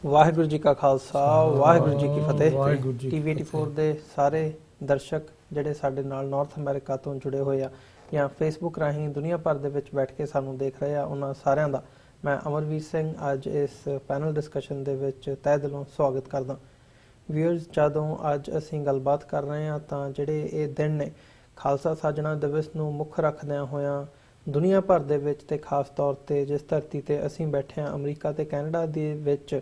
ਵਾਹਿਗੁਰੂ ਜੀ ਕਾ ਖਾਲਸਾ ਵਾਹਿਗੁਰੂ ਜੀ ਕੀ ਫਤਿਹ। ਟੀਵੀ 84 ਦੇ ਸਾਰੇ ਦਰਸ਼ਕ ਜਿਹੜੇ ਸਾਡੇ ਨਾਲ ਨਾਰਥ ਅਮਰੀਕਾ ਤੋਂ ਜੁੜੇ ਹੋਏ ਆ ਜਾਂ ਫੇਸਬੁੱਕ ਰਾਹੀਂ ਦੁਨੀਆ ਭਰ ਦੇ ਵਿੱਚ ਬੈਠ ਕੇ ਸਾਨੂੰ ਦੇਖ ਰਹੇ ਆ, ਉਹਨਾਂ ਸਾਰਿਆਂ ਦਾ ਮੈਂ ਅਮਰਵੀਰ ਸਿੰਘ ਅੱਜ ਇਸ ਪੈਨਲ ਡਿਸਕਸ਼ਨ ਦੇ ਵਿੱਚ ਤਹਿ ਦਿਲੋਂ ਸਵਾਗਤ ਕਰਦਾ। ਵਿਊਅਰਸ, ਜਦੋਂ ਅੱਜ ਅਸੀਂ ਗੱਲਬਾਤ ਕਰ ਰਹੇ ਹਾਂ ਤਾਂ ਜਿਹੜੇ ਇਹ ਦਿਨ ਨੇ ਖਾਲਸਾ ਸਾਜਣਾ ਦਿਵਸ ਨੂੰ ਮੁੱਖ ਰੱਖਦਿਆਂ ਹੋਇਆਂ ਦੁਨੀਆ ਭਰ ਦੇ ਵਿੱਚ ਤੇ ਖਾਸ ਤੌਰ ਤੇ ਜਿਸ ਧਰਤੀ ਤੇ ਅਸੀਂ ਬੈਠੇ ਹਾਂ ਅਮਰੀਕਾ ਤੇ ਕੈਨੇਡਾ ਦੇ ਵਿੱਚ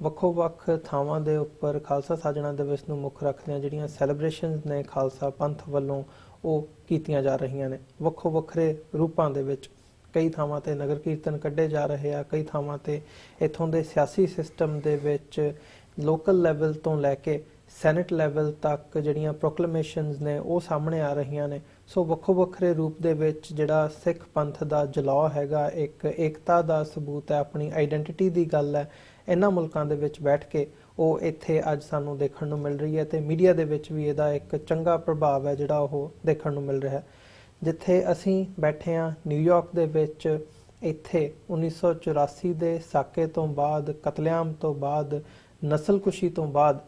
ਵੱਖੋ-ਵੱਖ ਥਾਵਾਂ ਦੇ ਉੱਪਰ ਖਾਲਸਾ ਸਾਜਣਾ ਦਿਵਸ ਨੂੰ ਮੁੱਖ ਰੱਖਦਿਆਂ ਜਿਹੜੀਆਂ ਸੈਲੀਬ੍ਰੇਸ਼ਨਸ ਨੇ ਖਾਲਸਾ ਪੰਥ ਵੱਲੋਂ ਉਹ ਕੀਤੀਆਂ ਜਾ ਰਹੀਆਂ ਨੇ ਵੱਖੋ ਵੱਖਰੇ ਰੂਪਾਂ ਦੇ ਵਿੱਚ। ਕਈ ਥਾਵਾਂ ਤੇ ਨਗਰ ਕੀਰਤਨ ਕੱਢੇ ਜਾ ਰਹੇ ਆ, ਕਈ ਥਾਵਾਂ ਤੇ ਇੱਥੋਂ ਦੇ ਸਿਆਸੀ ਸਿਸਟਮ ਦੇ ਵਿੱਚ ਲੋਕਲ ਲੈਵਲ ਤੋਂ ਲੈ ਕੇ ਸੈਨੇਟ ਲੈਵਲ ਤੱਕ ਜਿਹੜੀਆਂ ਪ੍ਰੋਕਲੇਮੇਸ਼ਨਸ ਨੇ ਉਹ ਸਾਹਮਣੇ ਆ ਰਹੀਆਂ ਨੇ। ਸੋ ਵੱਖੋ ਵੱਖਰੇ ਰੂਪ ਦੇ ਵਿੱਚ ਜਿਹੜਾ ਸਿੱਖ ਪੰਥ ਦਾ ਜਲਾਅ ਹੈਗਾ, ਇੱਕ ਏਕਤਾ ਦਾ ਸਬੂਤ ਹੈ, ਆਪਣੀ ਆਈਡੈਂਟੀਟੀ ਦੀ ਗੱਲ ਹੈ, ਇਹਨਾਂ ਮੁਲਕਾਂ ਦੇ ਵਿੱਚ ਬੈਠ ਕੇ ਉਹ ਇੱਥੇ ਅੱਜ ਸਾਨੂੰ ਦੇਖਣ ਨੂੰ ਮਿਲ ਰਹੀ ਹੈ ਤੇ ਮੀਡੀਆ ਦੇ ਵਿੱਚ ਵੀ ਇਹਦਾ ਇੱਕ ਚੰਗਾ ਪ੍ਰਭਾਵ ਹੈ ਜਿਹੜਾ ਉਹ ਦੇਖਣ ਨੂੰ ਮਿਲ ਰਿਹਾ। ਜਿੱਥੇ ਅਸੀਂ ਬੈਠੇ ਹਾਂ ਨਿਊਯਾਰਕ ਦੇ ਵਿੱਚ, ਇੱਥੇ 1984 ਦੇ ਸਾਕੇ ਤੋਂ ਬਾਅਦ, ਕਤਲੇਆਮ ਤੋਂ ਬਾਅਦ, ਨਸਲਕੁਸ਼ੀ ਤੋਂ ਬਾਅਦ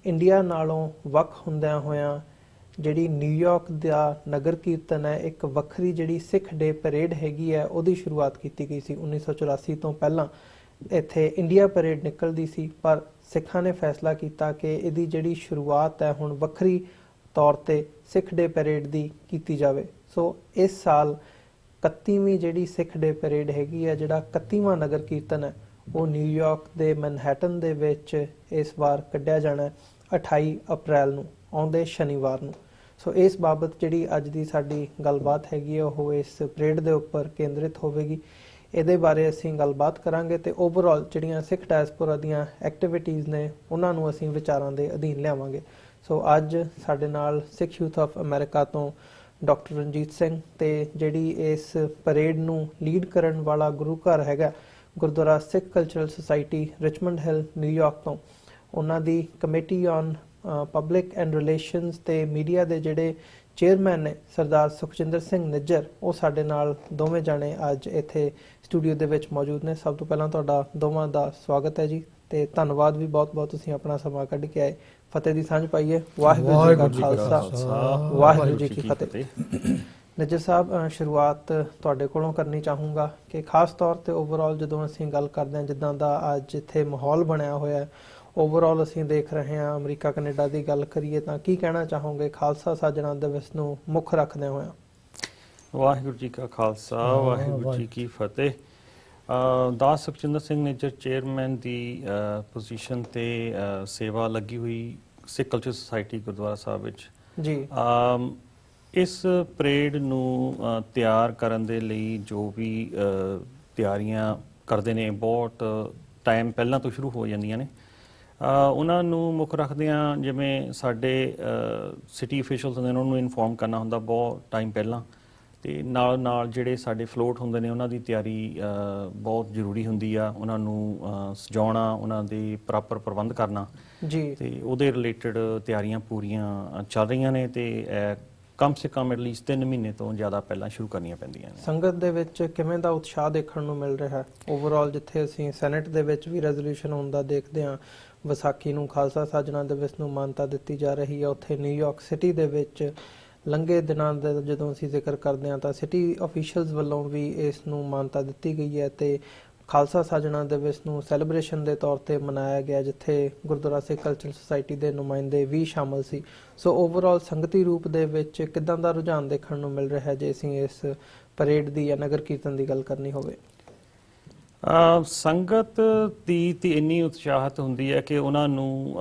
ਇੰਡੀਆ ਨਾਲੋਂ ਵੱਖ ਹੁੰਦਿਆਂ ਹੋਇਆਂ ਜਿਹੜੀ ਨਿਊਯਾਰਕ ਦਾ ਨਗਰ ਕੀਰਤਨ ਹੈ, ਇੱਕ ਵੱਖਰੀ ਜਿਹੜੀ ਸਿੱਖ ਡੇ ਪਰੇਡ ਹੈਗੀ ਹੈ ਉਹਦੀ ਸ਼ੁਰੂਆਤ ਕੀਤੀ ਗਈ ਸੀ। 1984 ਤੋਂ ਪਹਿਲਾਂ ਇੱਥੇ ਇੰਡੀਆ ਪਰੇਡ ਨਿਕਲਦੀ ਸੀ, ਪਰ ਸਿੱਖਾਂ ਨੇ ਫੈਸਲਾ ਕੀਤਾ ਕਿ ਇਹਦੀ ਜਿਹੜੀ ਸ਼ੁਰੂਆਤ ਹੈ ਹੁਣ ਵੱਖਰੀ ਤੌਰ ਤੇ ਸਿੱਖ ਡੇ ਪਰੇਡ ਦੀ ਕੀਤੀ ਜਾਵੇ। ਸੋ ਇਸ ਸਾਲ 31ਵੀਂ ਜਿਹੜੀ ਸਿੱਖ ਡੇ ਪਰੇਡ ਹੈਗੀ ਹੈ, ਜਿਹੜਾ 31ਵਾਂ ਨਗਰ ਕੀਰਤਨ ਹੈ, ਉਹ ਨਿਊਯਾਰਕ ਦੇ ਮੈਨਹੈਟਨ ਦੇ ਵਿੱਚ ਇਸ ਵਾਰ ਕੱਢਿਆ ਜਾਣਾ 28 ਅਪ੍ਰੈਲ ਨੂੰ, ਆਉਂਦੇ ਸ਼ਨੀਵਾਰ ਨੂੰ। ਸੋ ਇਸ ਬਾਬਤ ਜਿਹੜੀ ਅੱਜ ਦੀ ਸਾਡੀ ਗੱਲਬਾਤ ਹੈਗੀ ਹੈ ਉਹ ਇਸ ਪਰੇਡ ਦੇ ਉੱਪਰ ਕੇਂਦਰਿਤ ਹੋਵੇਗੀ। ਇਹਦੇ ਬਾਰੇ ਅਸੀਂ ਗੱਲਬਾਤ ਕਰਾਂਗੇ ਤੇ ਓਵਰਆਲ ਜਿਹੜੀਆਂ ਸਿੱਖ ਡਾਇਸਪੋਰਾ ਦੀਆਂ ਐਕਟੀਵਿਟੀਜ਼ ਨੇ ਉਹਨਾਂ ਨੂੰ ਅਸੀਂ ਵਿਚਾਰਾਂ ਦੇ ਅਧੀਨ ਲਿਆਵਾਂਗੇ। ਸੋ ਅੱਜ ਸਾਡੇ ਨਾਲ ਸਿੱਖ ਯੂਥ ਆਫ ਅਮਰੀਕਾ ਤੋਂ ਡਾਕਟਰ ਰਣਜੀਤ ਸਿੰਘ ਤੇ ਜਿਹੜੀ ਇਸ ਪਰੇਡ ਨੂੰ ਲੀਡ ਕਰਨ ਵਾਲਾ ਗੁਰੂ ਘਰ ਹੈਗਾ Gurdwara Sikh cultural society Richmond Hill New York ਤੋਂ, ਉਹਨਾਂ ਦੀ committee on public and relations ਤੇ ਮੀਡੀਆ ਦੇ ਜਿਹੜੇ ਚੇਅਰਮੈਨ ਨੇ ਸਰਦਾਰ ਸੁਖਜਿੰਦਰ ਸਿੰਘ ਨਿੱਜਰ, ਉਹ ਸਾਡੇ ਨਾਲ ਦੋਵੇਂ ਜਾਣੇ ਅੱਜ ਇੱਥੇ ਸਟੂਡੀਓ ਦੇ ਵਿੱਚ ਮੌਜੂਦ ਨੇ। ਸਭ ਤੋਂ ਪਹਿਲਾਂ ਤੁਹਾਡਾ ਦੋਵਾਂ ਦਾ ਸਵਾਗਤ ਹੈ ਜੀ ਤੇ ਧੰਨਵਾਦ ਵੀ ਬਹੁਤ-ਬਹੁਤ, ਤੁਸੀਂ ਆਪਣਾ ਸਮਾਂ ਕੱਢ ਕੇ ਆਏ। ਫਤਿਹ ਦੀ ਸਾਂਝ ਪਾਈਏ। ਵਾਹਿਗੁਰੂ ਜੀ ਕਾ ਖਾਲਸਾ ਵਾਹਿਗੁਰੂ ਜੀ ਕੀ ਫਤਿਹ। ਨਿੱਜਰ ਸਾਹਿਬ, ਸ਼ੁਰੂਆਤ ਤੁਹਾਡੇ ਕੋਲੋਂ ਕਰਨੀ ਚਾਹੂੰਗਾ ਕਿ ਖਾਸ ਤੌਰ ਤੇ ਓਵਰਆਲ ਜਦੋਂ ਅਸੀਂ ਗੱਲ ਕਰਦੇ ਹਾਂ ਜਿੱਦਾਂ ਦਾ ਅੱਜ ਇੱਥੇ ਮਾਹੌਲ ਬਣਿਆ ਹੋਇਆ ਹੈ, ਓਵਰਆਲ ਅਸੀਂ ਦੇਖ ਰਹੇ ਹਾਂ ਅਮਰੀਕਾ ਕੈਨੇਡਾ ਦੀ ਗੱਲ ਕਰੀਏ ਤਾਂ ਕੀ ਕਹਿਣਾ ਚਾਹੋਗੇ ਖਾਲਸਾ ਸਾਜਣਾ ਦਿਵਸ ਨੂੰ ਮੁੱਖ ਰੱਖਦਿਆਂ ਹੋਇਆਂ? ਵਾਹਿਗੁਰੂ ਜੀ ਕਾ ਖਾਲਸਾ ਵਾਹਿਗੁਰੂ ਜੀ ਕੀ ਫਤਿਹ। ਦਾਸ ਸੁਖਜਿੰਦਰ ਸਿੰਘ ਨਿੱਜਰ ਚੇਅਰਮੈਨ ਦੀ ਪੋਜੀਸ਼ਨ ਤੇ ਸੇਵਾ ਲੱਗੀ ਹੋਈ ਸਿੱਖ ਕਲਚਰ ਸੁਸਾਇਟੀ ਗੁਰਦੁਆਰਾ ਸਾਹਿਬ ਵਿੱਚ ਜੀ। ਇਸ ਪਰੇਡ ਨੂੰ ਤਿਆਰ ਕਰਨ ਦੇ ਲਈ ਜੋ ਵੀ ਤਿਆਰੀਆਂ ਕਰਦੇ ਨੇ ਬਹੁਤ ਟਾਈਮ ਪਹਿਲਾਂ ਤੋਂ ਸ਼ੁਰੂ ਹੋ ਜਾਂਦੀਆਂ ਨੇ। ਉਹਨਾਂ ਨੂੰ ਮੁੱਖ ਰੱਖਦਿਆਂ ਜਿਵੇਂ ਸਾਡੇ ਸਿਟੀ ਅਫੀਸ਼ੀਅਲਸ ਹੁੰਦੇ ਨੇ ਉਹਨਾਂ ਨੂੰ ਇਨਫੋਰਮ ਕਰਨਾ ਹੁੰਦਾ ਬਹੁਤ ਟਾਈਮ ਪਹਿਲਾਂ, ਤੇ ਨਾਲ ਨਾਲ ਜਿਹੜੇ ਸਾਡੇ ਫਲੋਟ ਹੁੰਦੇ ਨੇ ਉਹਨਾਂ ਦੀ ਤਿਆਰੀ ਬਹੁਤ ਜ਼ਰੂਰੀ ਹੁੰਦੀ ਆ। ਉਹਨਾਂ ਨੂੰ ਸਜਾਉਣਾ, ਉਹਨਾਂ ਦੇ ਪ੍ਰੋਪਰ ਪ੍ਰਬੰਧ ਕਰਨਾ ਜੀ, ਤੇ ਉਹਦੇ ਰਿਲੇਟਡ ਤਿਆਰੀਆਂ ਪੂਰੀਆਂ ਚੱਲ ਰਹੀਆਂ ਨੇ ਤੇ ਕਮ ਸੇ ਕਮ ਐਟਲੀਸਟ 3 ਮਹੀਨੇ ਤੋਂ ਜ਼ਿਆਦਾ ਪਹਿਲਾਂ ਸ਼ੁਰੂ ਕਰਨੀਆਂ ਪੈਂਦੀਆਂ ਨੇ। ਸੰਗਤ ਦੇ ਵਿੱਚ ਕਿਵੇਂ ਦਾ ਉਤਸ਼ਾਹ ਦੇਖਣ ਨੂੰ ਮਿਲ ਰਿਹਾ ਹੈ ਓਵਰਆਲ? ਜਿੱਥੇ ਅਸੀਂ ਸੈਨੇਟ ਦੇ ਵਿੱਚ ਵੀ ਰੈਜ਼ੋਲੂਸ਼ਨ ਹੁੰਦਾ ਦੇਖਦੇ ਹਾਂ, ਵਿਸਾਖੀ ਨੂੰ ਖਾਲਸਾ ਸਾਜਣਾ ਦਿਵਸ ਨੂੰ ਮਾਨਤਾ ਦਿੱਤੀ ਜਾ ਰਹੀ ਹੈ, ਉੱਥੇ ਨਿਊਯਾਰਕ ਸਿਟੀ ਦੇ ਵਿੱਚ ਲੰਘੇ ਦਿਨਾਂ ਦਾ ਜਦੋਂ ਅਸੀਂ ਜ਼ਿਕਰ ਕਰਦੇ ਹਾਂ ਤਾਂ ਸਿਟੀ ਅਫੀਸ਼ੀਅਲਸ ਵੱਲੋਂ ਵੀ ਇਸ ਨੂੰ ਮਾਨਤਾ ਦਿੱਤੀ ਗਈ ਹੈ ਤੇ ਖਾਲਸਾ ਸਾਜਣਾ ਦਿਵਸ ਨੂੰ ਸੈਲੀਬ੍ਰੇਸ਼ਨ ਦੇ ਤੌਰ ਤੇ ਮਨਾਇਆ ਗਿਆ, ਜਿੱਥੇ ਗੁਰਦੁਆਰਾ ਸਿੱਖ ਕਲਚਰਲ ਸੁਸਾਇਟੀ ਦੇ ਨੁਮਾਇੰਦੇ ਵੀ ਸ਼ਾਮਲ ਸੀ। ਸੋ ਓਵਰਆਲ ਸੰਗਤੀ ਰੂਪ ਦੇ ਵਿੱਚ ਕਿੱਦਾਂ ਦਾ ਰੁਝਾਨ ਦੇਖਣ ਨੂੰ ਮਿਲ ਰਿਹਾ ਹੈ ਜੇ ਅਸੀਂ ਇਸ ਪਰੇਡ ਦੀ ਜਾਂ ਨਗਰ ਕੀਰਤਨ ਦੀ ਗੱਲ ਕਰਨੀ ਹੋਵੇ? ਸੰਗਤ ਦੀ ਇੰਨੀ ਉਤਸ਼ਾਹਤ ਹੁੰਦੀ ਹੈ ਕਿ ਉਹਨਾਂ ਨੂੰ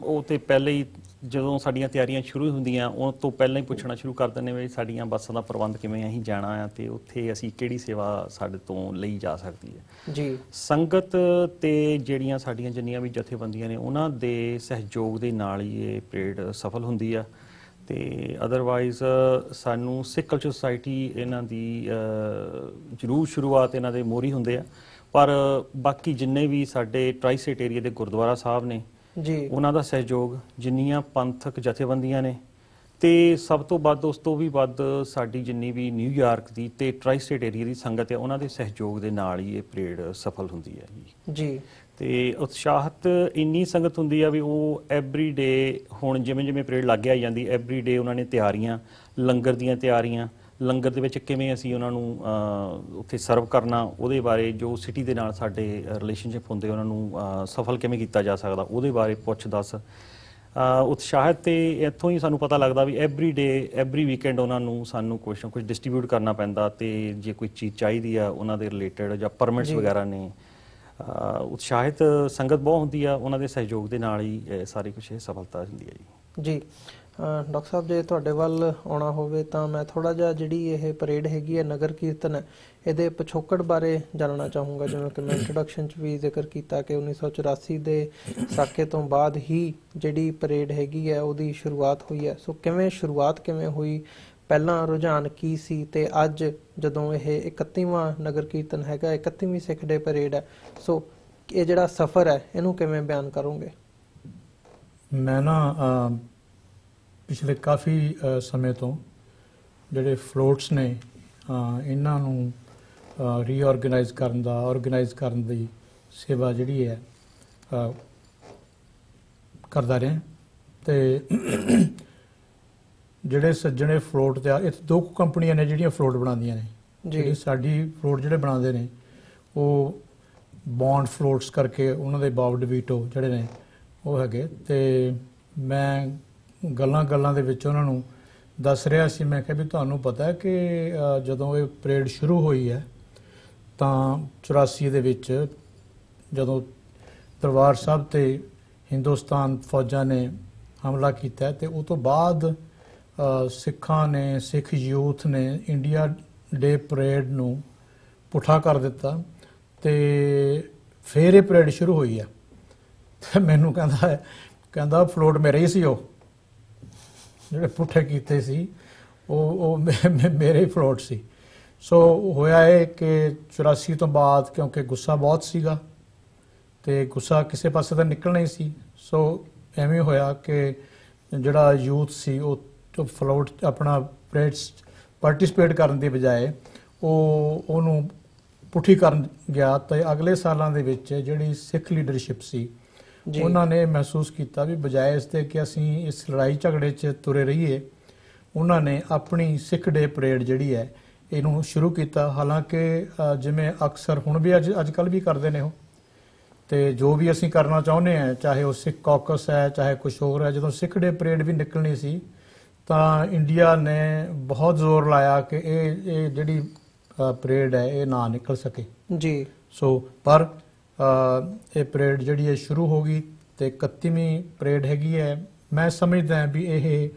ਉਹ ਤੇ ਪਹਿਲੇ ਹੀ ਜਦੋਂ ਸਾਡੀਆਂ ਤਿਆਰੀਆਂ ਸ਼ੁਰੂ ਹੁੰਦੀਆਂ ਉਹ ਤੋਂ ਪਹਿਲਾਂ ਹੀ ਪੁੱਛਣਾ ਸ਼ੁਰੂ ਕਰ ਦਿੰਦੇ ਵੀ ਸਾਡੀਆਂ ਬੱਸਾਂ ਦਾ ਪ੍ਰਬੰਧ ਕਿਵੇਂ, ਅਸੀਂ ਜਾਣਾ ਆ ਤੇ ਉੱਥੇ ਅਸੀਂ ਕਿਹੜੀ ਸੇਵਾ ਸਾਡੇ ਤੋਂ ਲਈ ਜਾ ਸਕਦੀ ਹੈ ਜੀ। ਸੰਗਤ ਤੇ ਜਿਹੜੀਆਂ ਸਾਡੀਆਂ ਜਿੰਨੀਆਂ ਵੀ ਜਥੇਬੰਦੀਆਂ ਨੇ ਉਹਨਾਂ ਦੇ ਸਹਿਯੋਗ ਦੇ ਨਾਲ ਹੀ ਇਹ ਪਰੇਡ ਸਫਲ ਹੁੰਦੀ ਆ। ਤੇ ਅਦਰਵਾਈਜ਼ ਸਾਨੂੰ ਸਿੱਖ ਕਲਚਰ ਸੁਸਾਇਟੀ ਇਹਨਾਂ ਦੀ ਜ਼ਰੂਰ ਸ਼ੁਰੂਆਤ ਇਹਨਾਂ ਦੇ ਮੋਹਰੀ ਹੁੰਦੇ ਆ, ਪਰ ਬਾਕੀ ਜਿੰਨੇ ਵੀ ਸਾਡੇ ਟਰਾਈ ਸਟੇਟ ਏਰੀਆ ਦੇ ਗੁਰਦੁਆਰਾ ਸਾਹਿਬ ਨੇ ਜੀ, ਉਹਨਾਂ ਦਾ ਸਹਿਯੋਗ, ਜਿੰਨੀਆਂ ਪੰਥਕ ਜਥੇਬੰਦੀਆਂ ਨੇ ਤੇ ਸਭ ਤੋਂ ਵੱਧ ਉਸ ਤੋਂ ਵੀ ਵੱਧ ਸਾਡੀ ਜਿੰਨੀ ਵੀ ਨਿਊਯਾਰਕ ਦੀ ਤੇ ਟਰਾਈ ਸਟੇਟ ਏਰੀਆ ਦੀ ਸੰਗਤ ਹੈ, ਉਹਨਾਂ ਦੇ ਸਹਿਯੋਗ ਦੇ ਨਾਲ ਹੀ ਇਹ ਪਰੇਡ ਸਫਲ ਹੁੰਦੀ ਹੈ ਜੀ। ਤੇ ਉਤਸ਼ਾਹਤ ਇੰਨੀ ਸੰਗਤ ਹੁੰਦੀ ਆ ਵੀ ਉਹ ਐਵਰੀ ਡੇ, ਹੁਣ ਜਿਵੇਂ ਜਿਵੇਂ ਪਰੇਡ ਲੱਗ ਆ ਜਾਂਦੀ, ਐਵਰੀ ਡੇ ਉਹਨਾਂ ਨੇ ਤਿਆਰੀਆਂ, ਲੰਗਰ ਦੀਆਂ ਤਿਆਰੀਆਂ, ਲੰਗਰ ਦੇ ਵਿੱਚ ਕਿਵੇਂ ਅਸੀਂ ਉਹਨਾਂ ਨੂੰ ਉੱਥੇ ਸਰਵ ਕਰਨਾ, ਉਹਦੇ ਬਾਰੇ ਜੋ ਸਿਟੀ ਦੇ ਨਾਲ ਸਾਡੇ ਰਿਲੇਸ਼ਨਸ਼ਿਪ ਹੁੰਦੇ ਉਹਨਾਂ ਨੂੰ ਸਫਲ ਕਿਵੇਂ ਕੀਤਾ ਜਾ ਸਕਦਾ, ਉਹਦੇ ਬਾਰੇ ਪੁੱਛ ਦੱਸ ਉਤਸ਼ਾਹਿਤ। ਤੇ ਇੱਥੋਂ ਹੀ ਸਾਨੂੰ ਪਤਾ ਲੱਗਦਾ ਵੀ ਐਵਰੀ ਡੇ, ਐਵਰੀ ਵੀਕਐਂਡ ਉਹਨਾਂ ਨੂੰ ਸਾਨੂੰ ਕੁਛ ਨਾ ਕੁਛ ਡਿਸਟਰੀਬਿਊਟ ਕਰਨਾ ਪੈਂਦਾ, ਤੇ ਜੇ ਕੋਈ ਚੀਜ਼ ਚਾਹੀਦੀ ਆ ਉਹਨਾਂ ਦੇ ਰਿਲੇਟਡ ਜਾਂ ਪਰਮਿਟਸ ਵਗੈਰਾ ਨੇ। ਉਤਸ਼ਾਹਿਤ ਸੰਗਤ ਬਹੁਤ ਹੁੰਦੀ ਆ, ਉਹਨਾਂ ਦੇ ਸਹਿਯੋਗ ਦੇ ਨਾਲ ਹੀ ਸਾਰੀ ਕੁਛ ਇਹ ਸਫਲਤਾ ਹੁੰਦੀ ਹੈ ਜੀ। ਡਾਕਟਰ ਸਾਹਿਬ, ਜੇ ਤੁਹਾਡੇ ਵੱਲ ਆਉਣਾ ਹੋਵੇ ਤਾਂ ਮੈਂ ਥੋੜ੍ਹਾ ਜਿਹਾ ਜਿਹੜੀ ਇਹ ਪਰੇਡ ਹੈਗੀ ਹੈ, ਨਗਰ ਕੀਰਤਨ ਹੈ, ਇਹਦੇ ਪਿਛੋਕੜ ਬਾਰੇ ਜਾਣਨਾ ਚਾਹੂੰਗਾ। ਜਿਵੇਂ ਕਿ ਮੈਂ ਇੰਟਰੋਡਕਸ਼ਨ 'ਚ ਵੀ ਜ਼ਿਕਰ ਕੀਤਾ ਕਿ 1984 ਦੇ ਸਾਕੇ ਤੋਂ ਬਾਅਦ ਹੀ ਜਿਹੜੀ ਪਰੇਡ ਹੈਗੀ ਹੈ ਉਹਦੀ ਸ਼ੁਰੂਆਤ ਹੋਈ ਹੈ। ਸੋ ਕਿਵੇਂ ਸ਼ੁਰੂਆਤ ਕਿਵੇਂ ਹੋਈ, ਪਹਿਲਾਂ ਰੁਝਾਨ ਕੀ ਸੀ, ਤੇ ਅੱਜ ਜਦੋਂ ਇਹ 31ਵਾਂ ਨਗਰ ਕੀਰਤਨ ਹੈਗਾ, 31ਵੀਂ ਸਿੱਖ ਡੇ ਪਰੇਡ ਹੈ, ਸੋ ਇਹ ਜਿਹੜਾ ਸਫ਼ਰ ਹੈ ਇਹਨੂੰ ਕਿਵੇਂ ਬਿਆਨ ਕਰੋਗੇ? ਮੈਂ ਨਾ ਪਿਛਲੇ ਕਾਫੀ ਸਮੇਂ ਤੋਂ ਜਿਹੜੇ ਫਲੋਟਸ ਨੇ ਇਹਨਾਂ ਨੂੰ ਰੀਆਰਗੇਨਾਈਜ਼ ਕਰਨ ਦਾ, ਆਰਗੇਨਾਈਜ਼ ਕਰਨ ਦੀ ਸੇਵਾ ਜਿਹੜੀ ਹੈ ਕਰਦਾ ਰਿਹਾ। ਤੇ ਜਿਹੜੇ ਸੱਜਣੇ ਫਲੋਟ ਤੇ ਇੱਥੇ ਦੋ ਕੰਪਨੀਆਂ ਨੇ ਜਿਹੜੀਆਂ ਫਲੋਟ ਬਣਾਉਂਦੀਆਂ ਨੇ। ਜਿਹੜੀ ਸਾਡੀ ਫਲੋਟ ਜਿਹੜੇ ਬਣਾਉਂਦੇ ਨੇ ਉਹ ਬੌਂਡ ਫਲੋਟਸ ਕਰਕੇ, ਉਹਨਾਂ ਦੇ ਬਾਬ ਡਵੀਟੋ ਜਿਹੜੇ ਨੇ ਉਹ ਹੈਗੇ। ਤੇ ਮੈਂ ਗੱਲਾਂ ਦੇ ਵਿੱਚ ਉਹਨਾਂ ਨੂੰ ਦੱਸ ਰਿਹਾ ਸੀ, ਮੈਂ ਕਿਹਾ ਵੀ ਤੁਹਾਨੂੰ ਪਤਾ ਕਿ ਜਦੋਂ ਇਹ ਪਰੇਡ ਸ਼ੁਰੂ ਹੋਈ ਹੈ ਤਾਂ 84 ਦੇ ਵਿੱਚ ਜਦੋਂ ਦਰਬਾਰ ਸਾਹਿਬ ਤੇ ਹਿੰਦੁਸਤਾਨ ਫੌਜਾਂ ਨੇ ਹਮਲਾ ਕੀਤਾ, ਤੇ ਉਹ ਤੋਂ ਬਾਅਦ ਸਿੱਖਾਂ ਨੇ, ਸਿੱਖ ਯੂਥ ਨੇ ਇੰਡੀਆ ਡੇ ਪਰੇਡ ਨੂੰ ਪੁੱਠਾ ਕਰ ਦਿੱਤਾ, ਤੇ ਫਿਰ ਇਹ ਪਰੇਡ ਸ਼ੁਰੂ ਹੋਈ ਹੈ। ਤੇ ਮੈਨੂੰ ਕਹਿੰਦਾ ਫਲੋਟ ਮੇਰੇ ਹੀ ਸੀ, ਉਹ ਜਿਹੜੇ ਪੁੱਠੇ ਕੀਤੇ ਸੀ ਉਹ ਮੇਰੇ ਹੀ ਫਲੋਟ ਸੀ। ਸੋ ਹੋਇਆ ਇਹ ਕਿ 84 ਤੋਂ ਬਾਅਦ, ਕਿਉਂਕਿ ਗੁੱਸਾ ਬਹੁਤ ਸੀਗਾ ਤੇ ਗੁੱਸਾ ਕਿਸੇ ਪਾਸੇ ਤਾਂ ਨਿਕਲਣਾ ਹੀ ਸੀ, ਸੋ ਐਵੇਂ ਹੋਇਆ ਕਿ ਜਿਹੜਾ ਯੂਥ ਸੀ ਉਹ ਫਲੋਟ ਆਪਣਾ ਪਰੇਡਸ ਪਾਰਟਿਸਿਪੇਟ ਕਰਨ ਦੀ ਬਜਾਏ ਉਹਨੂੰ ਪੁੱਠੀ ਕਰਨ ਗਿਆ। ਤੇ ਅਗਲੇ ਸਾਲਾਂ ਦੇ ਵਿੱਚ ਜਿਹੜੀ ਸਿੱਖ ਲੀਡਰਸ਼ਿਪ ਸੀ ਉਹਨਾਂ ਨੇ ਮਹਿਸੂਸ ਕੀਤਾ ਵੀ ਬਜਾਏ ਇਸ ਦੇ ਕਿ ਅਸੀਂ ਇਸ ਲੜਾਈ ਝਗੜੇ 'ਚ ਤੁਰੇ ਰਹੀਏ, ਉਹਨਾਂ ਨੇ ਆਪਣੀ ਸਿੱਖ ਡੇ ਪਰੇਡ ਜਿਹੜੀ ਹੈ ਇਹਨੂੰ ਸ਼ੁਰੂ ਕੀਤਾ। ਹਾਲਾਂਕਿ ਜਿਵੇਂ ਅਕਸਰ ਹੁਣ ਵੀ ਅੱਜ ਕੱਲ੍ਹ ਵੀ ਕਰਦੇ ਨੇ ਉਹ, ਤੇ ਜੋ ਵੀ ਅਸੀਂ ਕਰਨਾ ਚਾਹੁੰਦੇ ਹਾਂ, ਚਾਹੇ ਉਹ ਸਿੱਖ ਕੌਕਸ ਹੈ, ਚਾਹੇ ਕੁਛ ਹੋਰ ਹੈ, ਜਦੋਂ ਸਿੱਖ ਡੇ ਪਰੇਡ ਵੀ ਨਿਕਲਣੀ ਸੀ ਤਾਂ ਇੰਡੀਆ ਨੇ ਬਹੁਤ ਜ਼ੋਰ ਲਾਇਆ ਕਿ ਇਹ ਜਿਹੜੀ ਪਰੇਡ ਹੈ ਇਹ ਨਾ ਨਿਕਲ ਸਕੇ ਜੀ। ਸੋ ਪਰ ਇਹ ਪਰੇਡ ਜਿਹੜੀ ਹੈ ਸ਼ੁਰੂ ਹੋ ਗਈ, ਤੇ 31ਵੀਂ ਪਰੇਡ ਹੈਗੀ ਹੈ। ਮੈਂ ਸਮਝਦਾ ਵੀ ਇਹ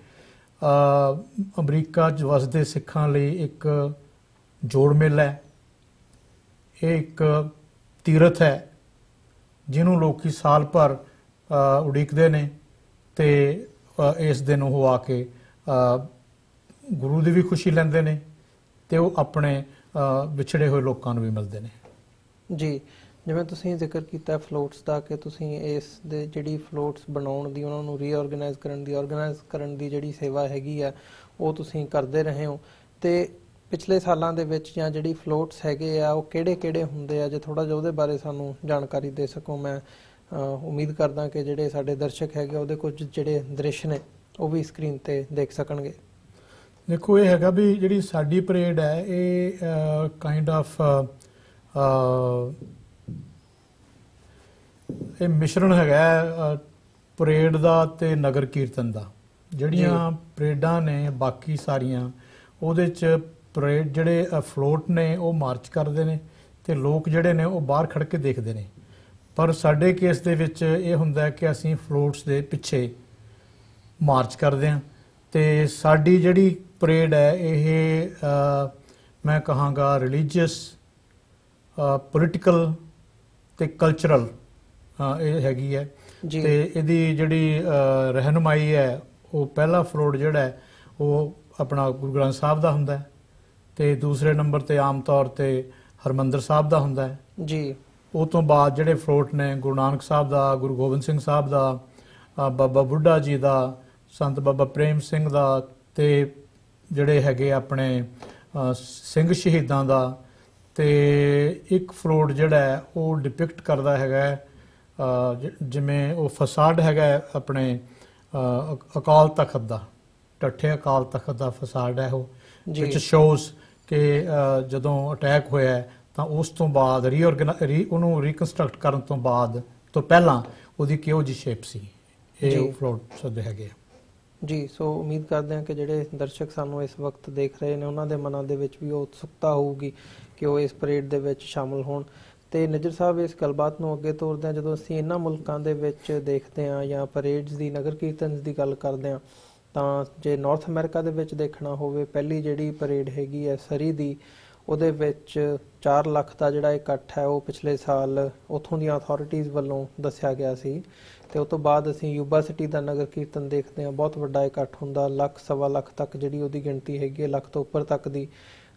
ਅਮਰੀਕਾ 'ਚ ਵਸਦੇ ਸਿੱਖਾਂ ਲਈ ਇੱਕ ਜੋੜ ਮੇਲਾ ਹੈ, ਇਹ ਇੱਕ ਤੀਰਥ ਹੈ ਜਿਹਨੂੰ ਲੋਕੀ ਸਾਲ ਭਰ ਉਡੀਕਦੇ ਨੇ, ਤੇ ਇਸ ਦਿਨ ਉਹ ਆ ਕੇ ਗੁਰੂ ਦੀ ਵੀ ਖੁਸ਼ੀ ਲੈਂਦੇ ਨੇ, ਤੇ ਉਹ ਆਪਣੇ ਵਿਛੜੇ ਹੋਏ ਲੋਕਾਂ ਨੂੰ ਵੀ ਮਿਲਦੇ ਨੇ। ਜੀ, ਜਿਵੇਂ ਤੁਸੀਂ ਜ਼ਿਕਰ ਕੀਤਾ ਫਲੋਟਸ ਦਾ ਕਿ ਤੁਸੀਂ ਇਸ ਦੇ ਜਿਹੜੀ ਫਲੋਟਸ ਬਣਾਉਣ ਦੀ, ਉਹਨਾਂ ਨੂੰ ਰੀਆਰਗੇਨਾਈਜ਼ ਕਰਨ ਦੀ ਜਿਹੜੀ ਸੇਵਾ ਹੈਗੀ ਆ ਉਹ ਤੁਸੀਂ ਕਰਦੇ ਰਹੇ ਹੋ, ਤੇ ਪਿਛਲੇ ਸਾਲਾਂ ਦੇ ਵਿੱਚ ਜਾਂ ਜਿਹੜੀ ਫਲੋਟਸ ਹੈਗੇ ਆ ਉਹ ਕਿਹੜੇ ਹੁੰਦੇ ਆ, ਜੇ ਥੋੜ੍ਹਾ ਜਿਹਾ ਉਹਦੇ ਬਾਰੇ ਸਾਨੂੰ ਜਾਣਕਾਰੀ ਦੇ ਸਕੋ। ਮੈਂ ਉਮੀਦ ਕਰਦਾ ਕਿ ਜਿਹੜੇ ਸਾਡੇ ਦਰਸ਼ਕ ਹੈਗੇ ਉਹਦੇ ਕੁਝ ਜਿਹੜੇ ਦ੍ਰਿਸ਼ ਨੇ ਉਹ ਵੀ ਸਕਰੀਨ ਤੇ ਦੇਖ ਸਕਣਗੇ। ਦੇਖੋ, ਇਹ ਹੈਗਾ ਵੀ ਜਿਹੜੀ ਸਾਡੀ ਪਰੇਡ ਹੈ ਇਹ ਕਾਈਂਡ ਆਫ ਇਹ ਮਿਸ਼ਰਣ ਹੈਗਾ ਪਰੇਡ ਦਾ ਤੇ ਨਗਰ ਕੀਰਤਨ ਦਾ। ਜਿਹੜੀਆਂ ਪਰੇਡਾਂ ਨੇ ਬਾਕੀ ਸਾਰੀਆਂ, ਉਹਦੇ 'ਚ ਪਰੇਡ ਜਿਹੜੇ ਫਲੋਟ ਨੇ ਉਹ ਮਾਰਚ ਕਰਦੇ ਨੇ, ਤੇ ਲੋਕ ਜਿਹੜੇ ਨੇ ਉਹ ਬਾਹਰ ਖੜ੍ਹ ਕੇ ਦੇਖਦੇ ਨੇ। ਪਰ ਸਾਡੇ ਕੇਸ ਦੇ ਵਿੱਚ ਇਹ ਹੁੰਦਾ ਕਿ ਅਸੀਂ ਫਲੋਟਸ ਦੇ ਪਿੱਛੇ ਮਾਰਚ ਕਰਦੇ ਹਾਂ, ਤੇ ਸਾਡੀ ਜਿਹੜੀ ਪਰੇਡ ਹੈ ਇਹ ਮੈਂ ਕਹਾਂਗਾ ਰਿਲੀਜੀਅਸ, ਪੋਲੀਟੀਕਲ ਤੇ ਕਲਚਰਲ ਇਹ ਹੈਗੀ ਹੈ। ਤੇ ਇਹਦੀ ਜਿਹੜੀ ਰਹਿਨੁਮਾਈ ਹੈ ਉਹ ਪਹਿਲਾ ਫਲੋਟ ਜਿਹੜਾ ਹੈ ਉਹ ਆਪਣਾ ਗੁਰੂ ਗ੍ਰੰਥ ਸਾਹਿਬ ਦਾ ਹੁੰਦਾ ਹੈ, ਤੇ ਦੂਸਰੇ ਨੰਬਰ ਤੇ ਆਮ ਤੌਰ ਤੇ ਹਰਮੰਦਰ ਸਾਹਿਬ ਦਾ ਹੁੰਦਾ ਹੈ ਜੀ। ਉਹ ਤੋਂ ਬਾਅਦ ਜਿਹੜੇ ਫਲੋਟ ਨੇ ਗੁਰੂ ਨਾਨਕ ਸਾਹਿਬ ਦਾ, ਗੁਰੂ ਗੋਬਿੰਦ ਸਿੰਘ ਸਾਹਿਬ ਦਾ, ਬਾਬਾ ਬੁੱਢਾ ਜੀ ਦਾ, ਸੰਤ ਬਾਬਾ ਪ੍ਰੇਮ ਸਿੰਘ ਦਾ, ਤੇ ਜਿਹੜੇ ਹੈਗੇ ਆਪਣੇ ਸਿੰਘ ਸ਼ਹੀਦਾਂ ਦਾ। ਤੇ ਇੱਕ ਫਲੋਟ ਜਿਹੜਾ ਹੈ ਉਹ ਡਿਪਿਕਟ ਕਰਦਾ ਹੈਗਾ ਜਿਵੇਂ ਉਹ ਫਸਾਡ ਹੈਗਾ ਆਪਣੇ ਅਕਾਲ ਤਖਤ ਦਾ, ਠੱਠੇ ਅਕਾਲ ਤਖਤ ਦਾ ਫਸਾਡ ਹੈ ਉਹ, which shows ਕਿ ਜਦੋਂ ਅਟੈਕ ਹੋਇਆ ਤਾਂ ਉਸ ਤੋਂ ਬਾਅਦ ਉਹਨੂੰ ਰੀਕਨਸਟਰਕਟ ਕਰਨ ਤੋਂ ਪਹਿਲਾਂ ਉਹਦੀ ਕਿਹੋ ਜਿਹੀ ਸ਼ੇਪ ਸੀ, ਇਹ ਫਲੋਟ ਸਦੇ ਹੈਗੇ ਆ ਜੀ। ਸੋ ਉਮੀਦ ਕਰਦੇ ਹਾਂ ਕਿ ਜਿਹੜੇ ਦਰਸ਼ਕ ਸਾਨੂੰ ਇਸ ਵਕਤ ਦੇਖ ਰਹੇ ਨੇ ਉਹਨਾਂ ਦੇ ਮਨਾਂ ਦੇ ਵਿੱਚ ਵੀ ਉਹ ਉਤਸੁਕਤਾ ਹੋਊਗੀ ਕਿ ਉਹ ਇਸ ਪਰੇਡ ਦੇ ਵਿੱਚ ਸ਼ਾਮਲ ਹੋਣ। ਤੇ ਨਿੱਜਰ ਸਾਹਿਬ, ਇਸ ਗੱਲਬਾਤ ਨੂੰ ਅੱਗੇ ਤੋਰਦੇ ਹਾਂ, ਜਦੋਂ ਅਸੀਂ ਇਹਨਾਂ ਮੁਲਕਾਂ ਦੇ ਵਿੱਚ ਦੇਖਦੇ ਹਾਂ ਜਾਂ ਪਰੇਡਸ ਦੀ, ਨਗਰ ਕੀਰਤਨ ਦੀ ਗੱਲ ਕਰਦੇ ਹਾਂ, ਤਾਂ ਜੇ ਨਾਰਥ ਅਮਰੀਕਾ ਦੇ ਵਿੱਚ ਦੇਖਣਾ ਹੋਵੇ, ਪਹਿਲੀ ਜਿਹੜੀ ਪਰੇਡ ਹੈਗੀ ਹੈ ਸਰੀ ਦੀ, ਉਹਦੇ ਵਿੱਚ 4 ਲੱਖ ਦਾ ਜਿਹੜਾ ਇਕੱਠ ਹੈ ਉਹ ਪਿਛਲੇ ਸਾਲ ਉੱਥੋਂ ਦੀਆਂ ਅਥਾਰਟੀਜ਼ ਵੱਲੋਂ ਦੱਸਿਆ ਗਿਆ ਸੀ। ਤੇ ਉਸ ਤੋਂ ਬਾਅਦ ਅਸੀਂ ਯੂਬਾ ਸਿਟੀ ਦਾ ਨਗਰ ਕੀਰਤਨ ਦੇਖਦੇ ਹਾਂ, ਬਹੁਤ ਵੱਡਾ ਇਕੱਠ ਹੁੰਦਾ, 1 ਲੱਖ, 1.25 ਲੱਖ ਤੱਕ ਜਿਹੜੀ ਉਹਦੀ ਗਿਣਤੀ ਹੈਗੀ ਹੈ, ਲੱਖ ਤੋਂ ਉੱਪਰ ਤੱਕ ਦੀ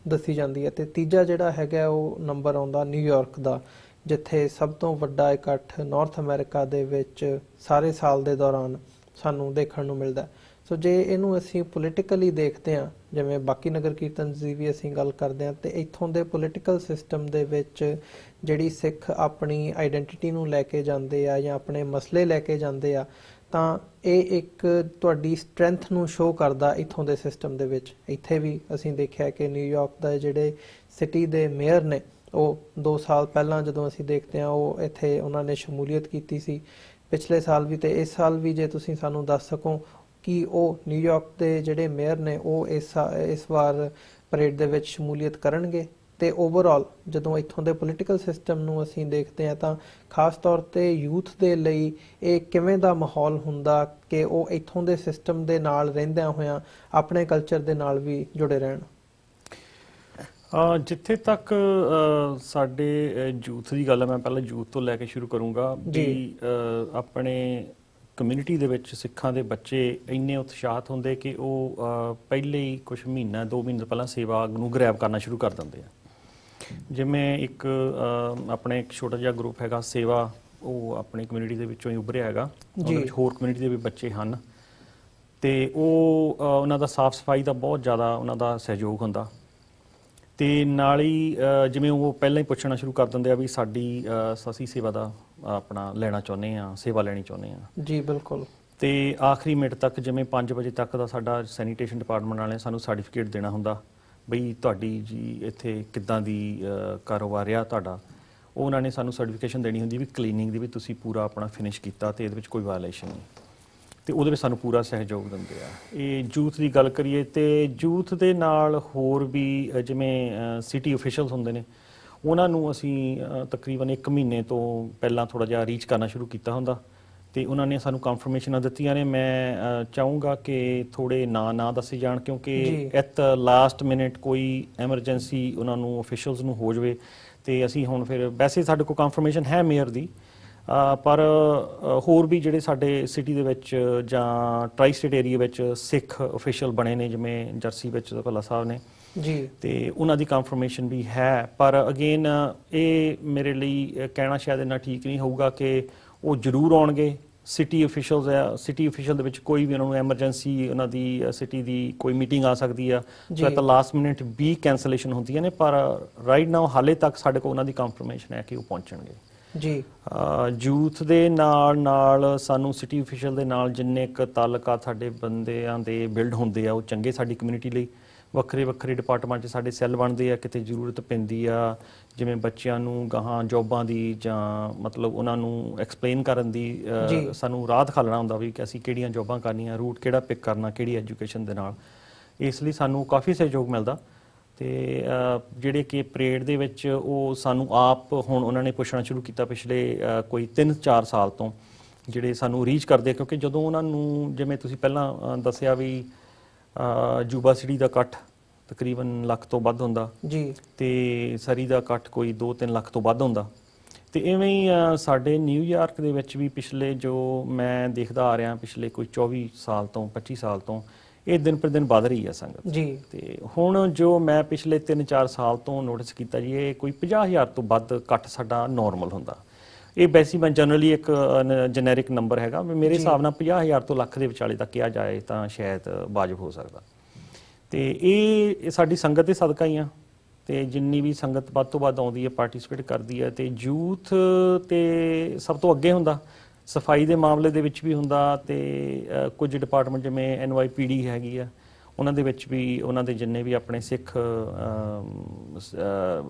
ਦੱਸੀ ਜਾਂਦੀ ਹੈ। ਤੇ ਤੀਜਾ ਜਿਹੜਾ ਹੈਗਾ ਉਹ ਨੰਬਰ ਆਉਂਦਾ ਨਿਊਯਾਰਕ ਦਾ, ਜਿੱਥੇ ਸਭ ਤੋਂ ਵੱਡਾ ਇਕੱਠ ਨਾਰਥ ਅਮਰੀਕਾ ਦੇ ਵਿੱਚ ਸਾਰੇ ਸਾਲ ਦੇ ਦੌਰਾਨ ਸਾਨੂੰ ਦੇਖਣ ਨੂੰ ਮਿਲਦਾ। ਸੋ ਜੇ ਇਹਨੂੰ ਅਸੀਂ ਪੋਲੀਟੀਕਲੀ ਦੇਖਦੇ ਹਾਂ, ਜਿਵੇਂ ਬਾਕੀ ਨਗਰ ਕੀਰਤਨ ਦੀ ਵੀ ਅਸੀਂ ਗੱਲ ਕਰਦੇ ਹਾਂ, ਤੇ ਇੱਥੋਂ ਦੇ ਪੋਲੀਟੀਕਲ ਸਿਸਟਮ ਦੇ ਵਿੱਚ ਜਿਹੜੀ ਸਿੱਖ ਆਪਣੀ ਆਈਡੈਂਟੀਟੀ ਨੂੰ ਲੈ ਕੇ ਜਾਂਦੇ ਆ ਜਾਂ ਆਪਣੇ ਮਸਲੇ ਲੈ ਕੇ ਜਾਂਦੇ ਆ, ਤਾਂ ਇਹ ਇੱਕ ਤੁਹਾਡੀ ਸਟਰੈਂਥ ਨੂੰ ਸ਼ੋਅ ਕਰਦਾ ਇੱਥੋਂ ਦੇ ਸਿਸਟਮ ਦੇ ਵਿੱਚ। ਇੱਥੇ ਵੀ ਅਸੀਂ ਦੇਖਿਆ ਕਿ ਨਿਊਯਾਰਕ ਦਾ ਜਿਹੜੇ ਸਿਟੀ ਦੇ ਮੇਅਰ ਨੇ, ਉਹ 2 ਸਾਲ ਪਹਿਲਾਂ ਜਦੋਂ ਅਸੀਂ ਦੇਖਦੇ ਹਾਂ ਉਹ ਇੱਥੇ ਉਹਨਾਂ ਨੇ ਸ਼ਮੂਲੀਅਤ ਕੀਤੀ ਸੀ, ਪਿਛਲੇ ਸਾਲ ਵੀ ਤੇ ਇਸ ਸਾਲ ਵੀ। ਜੇ ਤੁਸੀਂ ਸਾਨੂੰ ਦੱਸ ਸਕੋ ਕਿ ਉਹ ਨਿਊਯਾਰਕ ਦੇ ਜਿਹੜੇ ਮੇਅਰ ਨੇ ਉਹ ਇਸ ਵਾਰ ਪਰੇਡ ਦੇ ਵਿੱਚ ਸ਼ਮੂਲੀਅਤ ਕਰਨਗੇ। ਤੇ ਓਵਰਆਲ ਜਦੋਂ ਇੱਥੋਂ ਦੇ ਪੋਲੀਟੀਕਲ ਸਿਸਟਮ ਨੂੰ ਅਸੀਂ ਦੇਖਦੇ ਹਾਂ ਤਾਂ ਖਾਸ ਤੌਰ ਤੇ ਯੂਥ ਦੇ ਲਈ ਇਹ ਕਿਵੇਂ ਦਾ ਮਾਹੌਲ ਹੁੰਦਾ ਕਿ ਉਹ ਇੱਥੋਂ ਦੇ ਸਿਸਟਮ ਦੇ ਨਾਲ ਰਹਿੰਦਿਆਂ ਹੋਇਆਂ ਆਪਣੇ ਕਲਚਰ ਦੇ ਨਾਲ ਵੀ ਜੁੜੇ ਰਹਿਣ? ਜਿੱਥੇ ਤੱਕ ਸਾਡੇ ਯੂਥ ਦੀ ਗੱਲ ਹੈ, ਮੈਂ ਪਹਿਲਾਂ ਯੂਥ ਤੋਂ ਲੈ ਕੇ ਸ਼ੁਰੂ ਕਰੂੰਗਾ ਵੀ ਆਪਣੇ ਕਮਿਊਨਿਟੀ ਦੇ ਵਿੱਚ ਸਿੱਖਾਂ ਦੇ ਬੱਚੇ ਇੰਨੇ ਉਤਸ਼ਾਹਤ ਹੁੰਦੇ ਕਿ ਉਹ ਪਹਿਲੇ ਹੀ ਕੁਝ ਮਹੀਨਾ 2 ਮਹੀਨੇ ਪਹਿਲਾਂ ਸੇਵਾ ਨੂੰ ਗ੍ਰੈਬ ਕਰਨਾ ਸ਼ੁਰੂ ਕਰ ਦਿੰਦੇ ਆ। ਜਿਵੇਂ ਇੱਕ ਆਪਣੇ ਇੱਕ ਛੋਟਾ ਜਿਹਾ ਗਰੁੱਪ ਹੈਗਾ ਸੇਵਾ, ਉਹ ਆਪਣੀ ਕਮਿਊਨਿਟੀ ਦੇ ਵਿੱਚੋਂ ਹੀ ਉੱਭਰਿਆ ਹੈਗਾ, ਉਹਦੇ ਵਿੱਚ ਹੋਰ ਕਮਿਊਨਿਟੀ ਦੇ ਵੀ ਬੱਚੇ ਹਨ, ਤੇ ਉਹ ਉਹਨਾਂ ਦਾ ਸਾਫ਼ ਸਫਾਈ ਦਾ ਬਹੁਤ ਜ਼ਿਆਦਾ ਉਹਨਾਂ ਦਾ ਸਹਿਯੋਗ ਹੁੰਦਾ। ਤੇ ਨਾਲ ਹੀ ਜਿਵੇਂ ਉਹ ਪਹਿਲਾਂ ਹੀ ਪੁੱਛਣਾ ਸ਼ੁਰੂ ਕਰ ਦਿੰਦੇ ਆ ਵੀ ਅਸੀਂ ਸੇਵਾ ਦਾ ਆਪਣਾ ਲੈਣਾ ਚਾਹੁੰਦੇ ਆ, ਸੇਵਾ ਲੈਣੀ ਚਾਹੁੰਦੇ ਆ ਜੀ। ਬਿਲਕੁਲ। ਤੇ ਆਖਰੀ ਮਿੰਟ ਤੱਕ ਜਿਵੇਂ 5 ਵਜੇ ਤੱਕ ਦਾ ਸਾਡਾ ਸੈਨੀਟੇਸ਼ਨ ਡਿਪਾਰਟਮੈਂਟ ਵਾਲਿਆਂ ਸਾਨੂੰ ਸਰਟੀਫਿਕੇਟ ਦੇਣਾ ਹੁੰਦਾ ਬਈ ਤੁਹਾਡੀ ਜੀ ਇੱਥੇ ਕਿੱਦਾਂ ਦੀ ਕਾਰੋਬਾਰ ਆ ਤੁਹਾਡਾ, ਉਹ ਉਹਨਾਂ ਨੇ ਸਾਨੂੰ ਸਰਟੀਫਿਕੇਸ਼ਨ ਦੇਣੀ ਹੁੰਦੀ ਵੀ ਕਲੀਨਿੰਗ ਦੀ ਵੀ ਤੁਸੀਂ ਪੂਰਾ ਆਪਣਾ ਫਿਨਿਸ਼ ਕੀਤਾ ਤੇ ਇਹਦੇ ਵਿੱਚ ਕੋਈ ਵਾਇਲੇਸ਼ਨ ਨਹੀਂ, ਤੇ ਉਹਦੇ ਵਿੱਚ ਸਾਨੂੰ ਪੂਰਾ ਸਹਿਯੋਗ ਦਿੰਦੇ ਆ। ਇਹ ਯੂਥ ਦੀ ਗੱਲ ਕਰੀਏ ਤੇ ਯੂਥ ਦੇ ਨਾਲ ਹੋਰ ਵੀ ਜਿਵੇਂ ਸਿਟੀ ਅਫੀਸ਼ੀਅਲਸ ਹੁੰਦੇ ਨੇ, ਉਹਨਾਂ ਨੂੰ ਅਸੀਂ ਤਕਰੀਬਨ 1 ਮਹੀਨੇ ਤੋਂ ਪਹਿਲਾਂ ਥੋੜ੍ਹਾ ਜਿਹਾ ਰੀਚ ਕਰਨਾ ਸ਼ੁਰੂ ਕੀਤਾ ਹੁੰਦਾ, ਤੇ ਉਹਨਾਂ ਨੇ ਸਾਨੂੰ ਕਨਫਰਮੇਸ਼ਨਾਂ ਦਿੱਤੀਆਂ ਨੇ। ਮੈਂ ਚਾਹੂੰਗਾ ਕਿ ਥੋੜ੍ਹੇ ਨਾ ਦੱਸੇ ਜਾਣ, ਕਿਉਂਕਿ ਐਟ ਲਾਸਟ ਮਿਨਟ ਕੋਈ ਐਮਰਜੈਂਸੀ ਉਹਨਾਂ ਨੂੰ ਅਫੀਸ਼ੀਅਲਸ ਨੂੰ ਹੋ ਜਾਵੇ, ਤੇ ਅਸੀਂ ਹੁਣ ਫਿਰ ਵੈਸੇ ਸਾਡੇ ਕੋਲ ਕਨਫਰਮੇਸ਼ਨ ਹੈ ਮੇਅਰ ਦੀ, ਪਰ ਹੋਰ ਵੀ ਜਿਹੜੇ ਸਾਡੇ ਸਿਟੀ ਦੇ ਵਿੱਚ ਜਾਂ ਟਰਾਈ ਸਟੇਟ ਏਰੀਆ ਵਿੱਚ ਸਿੱਖ ਅਫੀਸ਼ੀਅਲ ਬਣੇ ਨੇ, ਜਿਵੇਂ ਜਰਸੀ ਵਿੱਚ ਭੱਲਾ ਸਾਹਿਬ ਨੇ ਜੀ, ਤੇ ਉਹਨਾਂ ਦੀ ਕਨਫਰਮੇਸ਼ਨ ਵੀ ਹੈ। ਪਰ ਅਗੇਨ ਇਹ ਮੇਰੇ ਲਈ ਕਹਿਣਾ ਸ਼ਾਇਦ ਇੰਨਾ ਠੀਕ ਨਹੀਂ ਹੋਊਗਾ ਕਿ ਉਹ ਜ਼ਰੂਰ ਆਉਣਗੇ। ਸਿਟੀ ਅਫੀਸ਼ੀਅਲਸ ਆ, ਸਿਟੀ ਅਫੀਸ਼ੀਅਲ ਦੇ ਵਿੱਚ ਕੋਈ ਵੀ ਉਹਨਾਂ ਨੂੰ ਐਮਰਜੈਂਸੀ ਉਹਨਾਂ ਦੀ ਸਿਟੀ ਦੀ ਕੋਈ ਮੀਟਿੰਗ ਆ ਸਕਦੀ ਆ, so at the last minute ਵੀ ਕੈਂਸਲੇਸ਼ਨ ਹੁੰਦੀਆਂ ਨੇ, ਪਰ ਰਾਈਟ ਨਾਓ ਹਾਲੇ ਤੱਕ ਸਾਡੇ ਕੋਲ ਉਹਨਾਂ ਦੀ ਕਨਫਰਮੇਸ਼ਨ ਹੈ ਕਿ ਉਹ ਪਹੁੰਚਣਗੇ ਜੀ। ਯੂਥ ਦੇ ਨਾਲ ਸਾਨੂੰ ਸਿਟੀ ਅਫੀਸ਼ੀਅਲ ਦੇ ਨਾਲ ਜਿੰਨੇ ਕੁ ਤਾਲੁਕਾਤ ਸਾਡੇ ਬੰਦਿਆਂ ਦੇ ਬਿਲਡ ਹੁੰਦੇ ਆ ਉਹ ਚੰਗੇ ਸਾਡੀ ਕਮਿਊਨਿਟੀ ਲਈ। ਵੱਖਰੇ ਡਿਪਾਰਟਮੈਂਟ 'ਚ ਸਾਡੇ ਸੈੱਲ ਬਣਦੇ ਆ, ਕਿਤੇ ਜ਼ਰੂਰਤ ਪੈਂਦੀ ਆ ਜਿਵੇਂ ਬੱਚਿਆਂ ਨੂੰ ਗਾਹਾਂ ਜੋਬਾਂ ਦੀ ਜਾਂ ਮਤਲਬ ਉਹਨਾਂ ਨੂੰ ਐਕਸਪਲੇਨ ਕਰਨ ਦੀ ਸਾਨੂੰ ਰਾਹ ਦਿਖਾਉਣਾ ਹੁੰਦਾ ਵੀ ਕਿ ਅਸੀਂ ਕਿਹੜੀਆਂ ਜੋਬਾਂ ਕਰਨੀਆਂ, ਰੂਟ ਕਿਹੜਾ ਪਿਕ ਕਰਨਾ ਕਿਹੜੀ ਐਜੂਕੇਸ਼ਨ ਦੇ ਨਾਲ, ਇਸ ਲਈ ਸਾਨੂੰ ਕਾਫੀ ਸਹਿਯੋਗ ਮਿਲਦਾ। ਤੇ ਜਿਹੜੇ ਕਿ ਪਰੇਡ ਦੇ ਵਿੱਚ ਉਹ ਸਾਨੂੰ ਆਪ ਹੁਣ ਉਹਨਾਂ ਨੇ ਪੁੱਛਣਾ ਸ਼ੁਰੂ ਕੀਤਾ ਪਿਛਲੇ ਕੋਈ 3-4 ਸਾਲ ਤੋਂ, ਜਿਹੜੇ ਸਾਨੂੰ ਰੀਚ ਕਰਦੇ, ਕਿਉਂਕਿ ਜਦੋਂ ਉਹਨਾਂ ਨੂੰ ਜਿਵੇਂ ਤੁਸੀਂ ਪਹਿਲਾਂ ਦੱਸਿਆ ਵੀ ਯੂਬਾ ਸਿਟੀ ਦਾ ਇਕੱਠ ਤਕਰੀਬਨ ਲੱਖ ਤੋਂ ਵੱਧ ਹੁੰਦਾ ਜੀ, ਤੇ ਸਰੀ ਦਾ ਇਕੱਠ ਕੋਈ 2-3 ਲੱਖ ਤੋਂ ਵੱਧ ਹੁੰਦਾ, ਤੇ ਇਵੇਂ ਹੀ ਸਾਡੇ ਨਿਊਯਾਰਕ ਦੇ ਵਿੱਚ ਵੀ ਪਿਛਲੇ ਜੋ ਮੈਂ ਦੇਖਦਾ ਆ ਰਿਹਾ ਪਿਛਲੇ ਕੋਈ 24 ਸਾਲ ਤੋਂ 25 ਸਾਲ ਤੋਂ ਇਹ ਦਿਨ ਪਰ ਦਿਨ ਵੱਧ ਰਹੀ ਹੈ ਸੰਗਤ ਜੀ। ਤੇ ਹੁਣ ਜੋ ਮੈਂ ਪਿਛਲੇ 3-4 ਸਾਲ ਤੋਂ ਨੋਟਿਸ ਕੀਤਾ ਜੀ, ਇਹ ਕੋਈ 50,000 ਤੋਂ ਵੱਧ ਇਕੱਠ ਸਾਡਾ ਨੋਰਮਲ ਹੁੰਦਾ। ਇਹ ਵੈਸੇ ਮੈਂ ਜਨਰਲੀ ਇੱਕ ਜਨੈਰਿਕ ਨੰਬਰ ਹੈਗਾ, ਮੇਰੇ ਹਿਸਾਬ ਨਾਲ 50,000 ਤੋਂ ਲੱਖ ਦੇ ਵਿਚਾਲੇ ਤੱਕ ਕਿਹਾ ਜਾਏ ਤਾਂ ਸ਼ਾਇਦ ਵਾਜਬ ਹੋ ਸਕਦਾ। ਤੇ ਇਹ ਸਾਡੀ ਸੰਗਤ ਦੇ ਸਦਕਾ ਹੀ ਆ, ਤੇ ਜਿੰਨੀ ਵੀ ਸੰਗਤ ਵੱਧ ਤੋਂ ਵੱਧ ਆਉਂਦੀ ਹੈ, ਪਾਰਟਿਸਿਪੇਟ ਕਰਦੀ ਹੈ, ਤੇ ਯੂਥ ਤੇ ਸਭ ਤੋਂ ਅੱਗੇ ਹੁੰਦਾ, ਸਫਾਈ ਦੇ ਮਾਮਲੇ ਦੇ ਵਿੱਚ ਵੀ ਹੁੰਦਾ, ਤੇ ਕੁਝ ਡਿਪਾਰਟਮੈਂਟ ਜਿਵੇਂ NYPD ਹੈਗੀ ਆ, ਉਹਨਾਂ ਦੇ ਵਿੱਚ ਵੀ ਉਹਨਾਂ ਦੇ ਜਿੰਨੇ ਵੀ ਆਪਣੇ ਸਿੱਖ